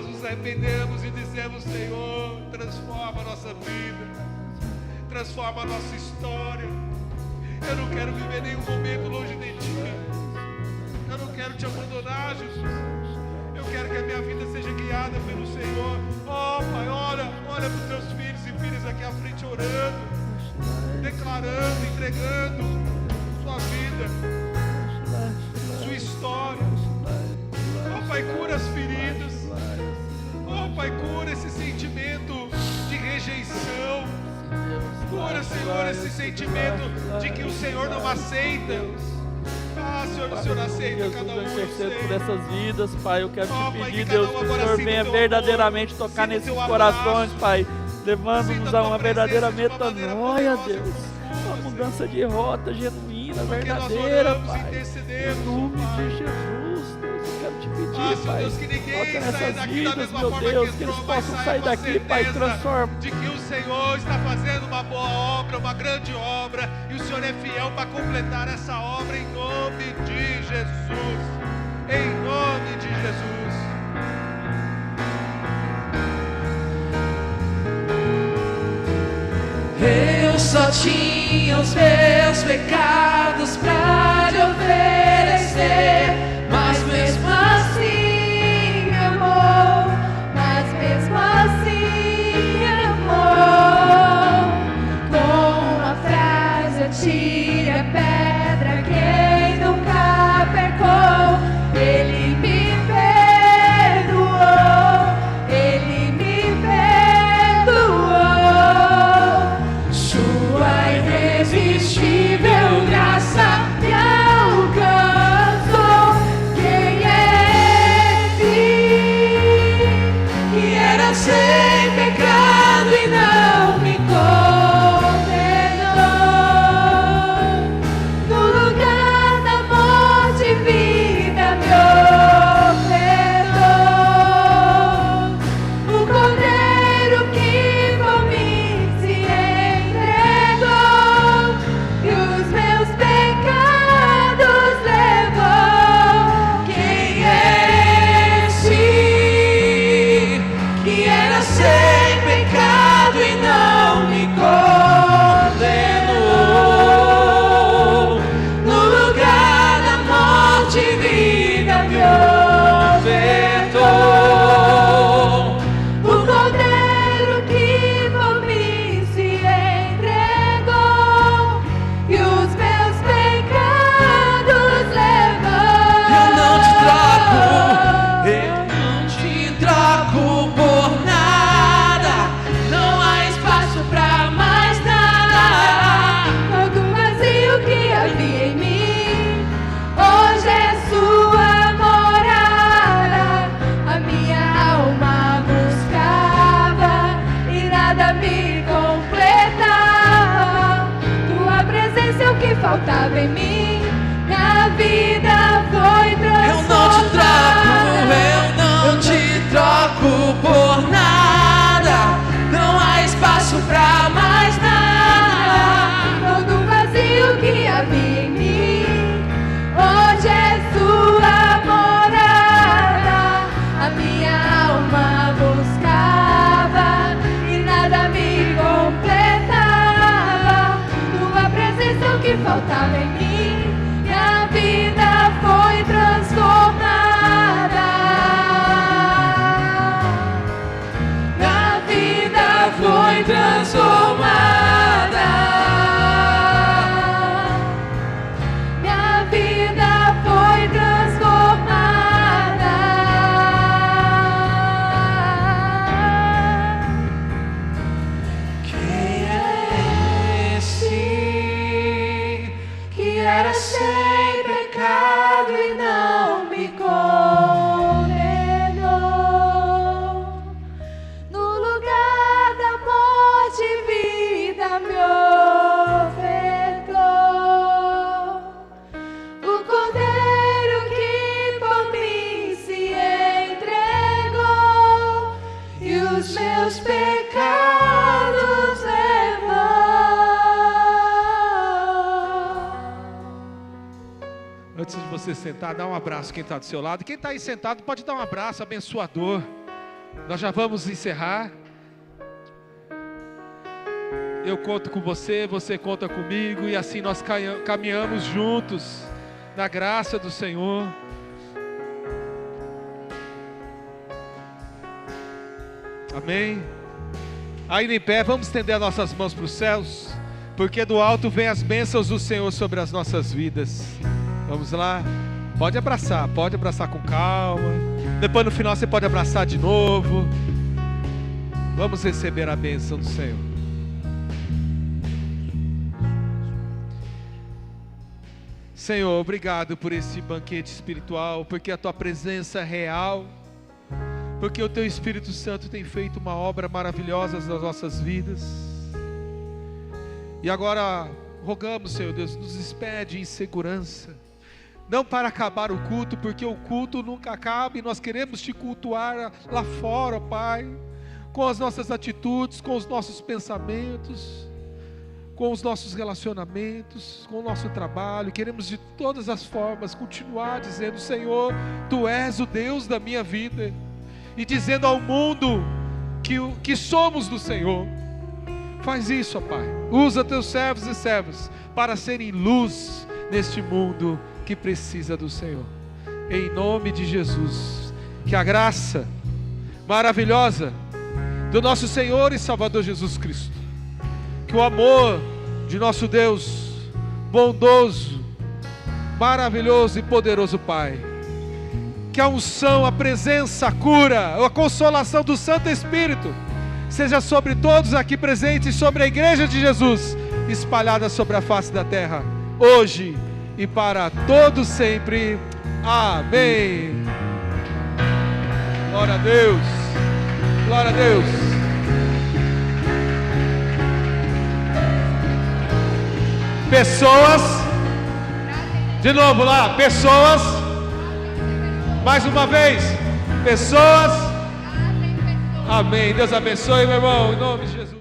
nos arrependemos e dizemos: Senhor, transforma a nossa vida, transforma a nossa história. Eu não quero viver nenhum momento longe de Ti. Eu não quero Te abandonar, Jesus. Eu quero que a minha vida seja guiada pelo Senhor. Ó Pai, olha para os Teus filhos e filhas aqui à frente orando, declarando, entregando sua vida, sua história. Ó Pai, cura as feridas. Ó Pai, cura esse sentimento de rejeição. Cura, Senhor, esse sentimento de que o Senhor não aceita. Ah, Senhor, o Senhor aceita cada um. Eu intercedo por essas vidas, Pai. Eu quero te pedir, Deus, que o Senhor venha verdadeiramente tocar nesses corações, Pai, levando-nos a uma verdadeira metanoia, Deus. Uma mudança de rota genuína, verdadeira, Pai. Em nome de Jesus, Deus, eu quero te pedir, Pai, toca nessas vidas, meu Deus, que eles possam sair daqui, Pai, transformados. De que o Senhor está fazendo uma boa obra, uma grande obra, e o Senhor é fiel para completar essa obra, em nome de Jesus. Em nome de Jesus. só tinha os meus pecados pra lhe oferecer, mas mesmo assim me amou, mas mesmo assim me amou. Com uma frase atire a pedra quem nunca pecou. Ele me perdoou, ele me perdoou. Sua irresistível graça me alcançou. Quem é esse que era sem pecado e não me condenou? No lugar da morte e vida me ofertou. O Cordeiro que por mim se entregou e os meus pecados levou. Quem é esse que era sem pecado e não me condenou? No lugar da morte e vida me ofertou. O Cordeiro que por mim se entregou e os meus pecados levou. Eu não te troco por nada. Não há espaço pra mais nada. Todo vazio que havia em mim hoje é sua morada. A minha alma buscava e nada me completava. Tua presença é o que faltava em mim. Minha vida foi transformada. Eu não te troco por nada. Não há espaço pra mais nada. Todo vazio que havia em mim hoje é sua morada. A minha alma buscava e nada me completava. Tua presença é o que faltava em mim. Minha vida foi transformada. Minha vida foi transformada. Minha vida foi transformada. Quem é esse que era sem pecado e não me condenou? No lugar da morte e vida me ofertou. O Cordeiro que por mim se entregou e os meus pecados levou. Antes de você sentar, dá um abraço quem está do seu lado. Quem está aí sentado pode dar um abraço abençoador. Nós já vamos encerrar. Eu conto com você, você conta comigo, e assim nós caminhamos juntos na graça do Senhor. Amém? Ainda em pé, vamos estender as nossas mãos para os céus, porque do alto vem as bênçãos do Senhor sobre as nossas vidas. Vamos lá, pode abraçar com calma. Depois no final você pode abraçar de novo. Vamos receber a bênção do Senhor. Senhor, obrigado por esse banquete espiritual, porque a Tua presença é real, porque o Teu Espírito Santo tem feito uma obra maravilhosa nas nossas vidas. E agora rogamos, Senhor Deus, nos despede em segurança, não para acabar o culto, porque o culto nunca acaba e nós queremos Te cultuar lá fora, ó Pai, com as nossas atitudes, com os nossos pensamentos, com os nossos relacionamentos, com o nosso trabalho. Queremos de todas as formas continuar dizendo: Senhor, Tu és o Deus da minha vida, e dizendo ao mundo que somos do Senhor. Faz isso, ó Pai. Usa teus servos e servas para serem luz neste mundo que precisa do Senhor. Em nome de Jesus, que a graça maravilhosa do nosso Senhor e Salvador Jesus Cristo, que o amor de nosso Deus bondoso, maravilhoso e poderoso Pai, que a unção, a presença, a cura, a consolação do Santo Espírito seja sobre todos aqui presentes, sobre a Igreja de Jesus, espalhada sobre a face da terra, hoje e para todos sempre. Amém. Glória a Deus. Glória a Deus. Pessoas, de novo lá, pessoas, mais uma vez, pessoas. Amém. Deus abençoe, meu irmão, em nome de Jesus.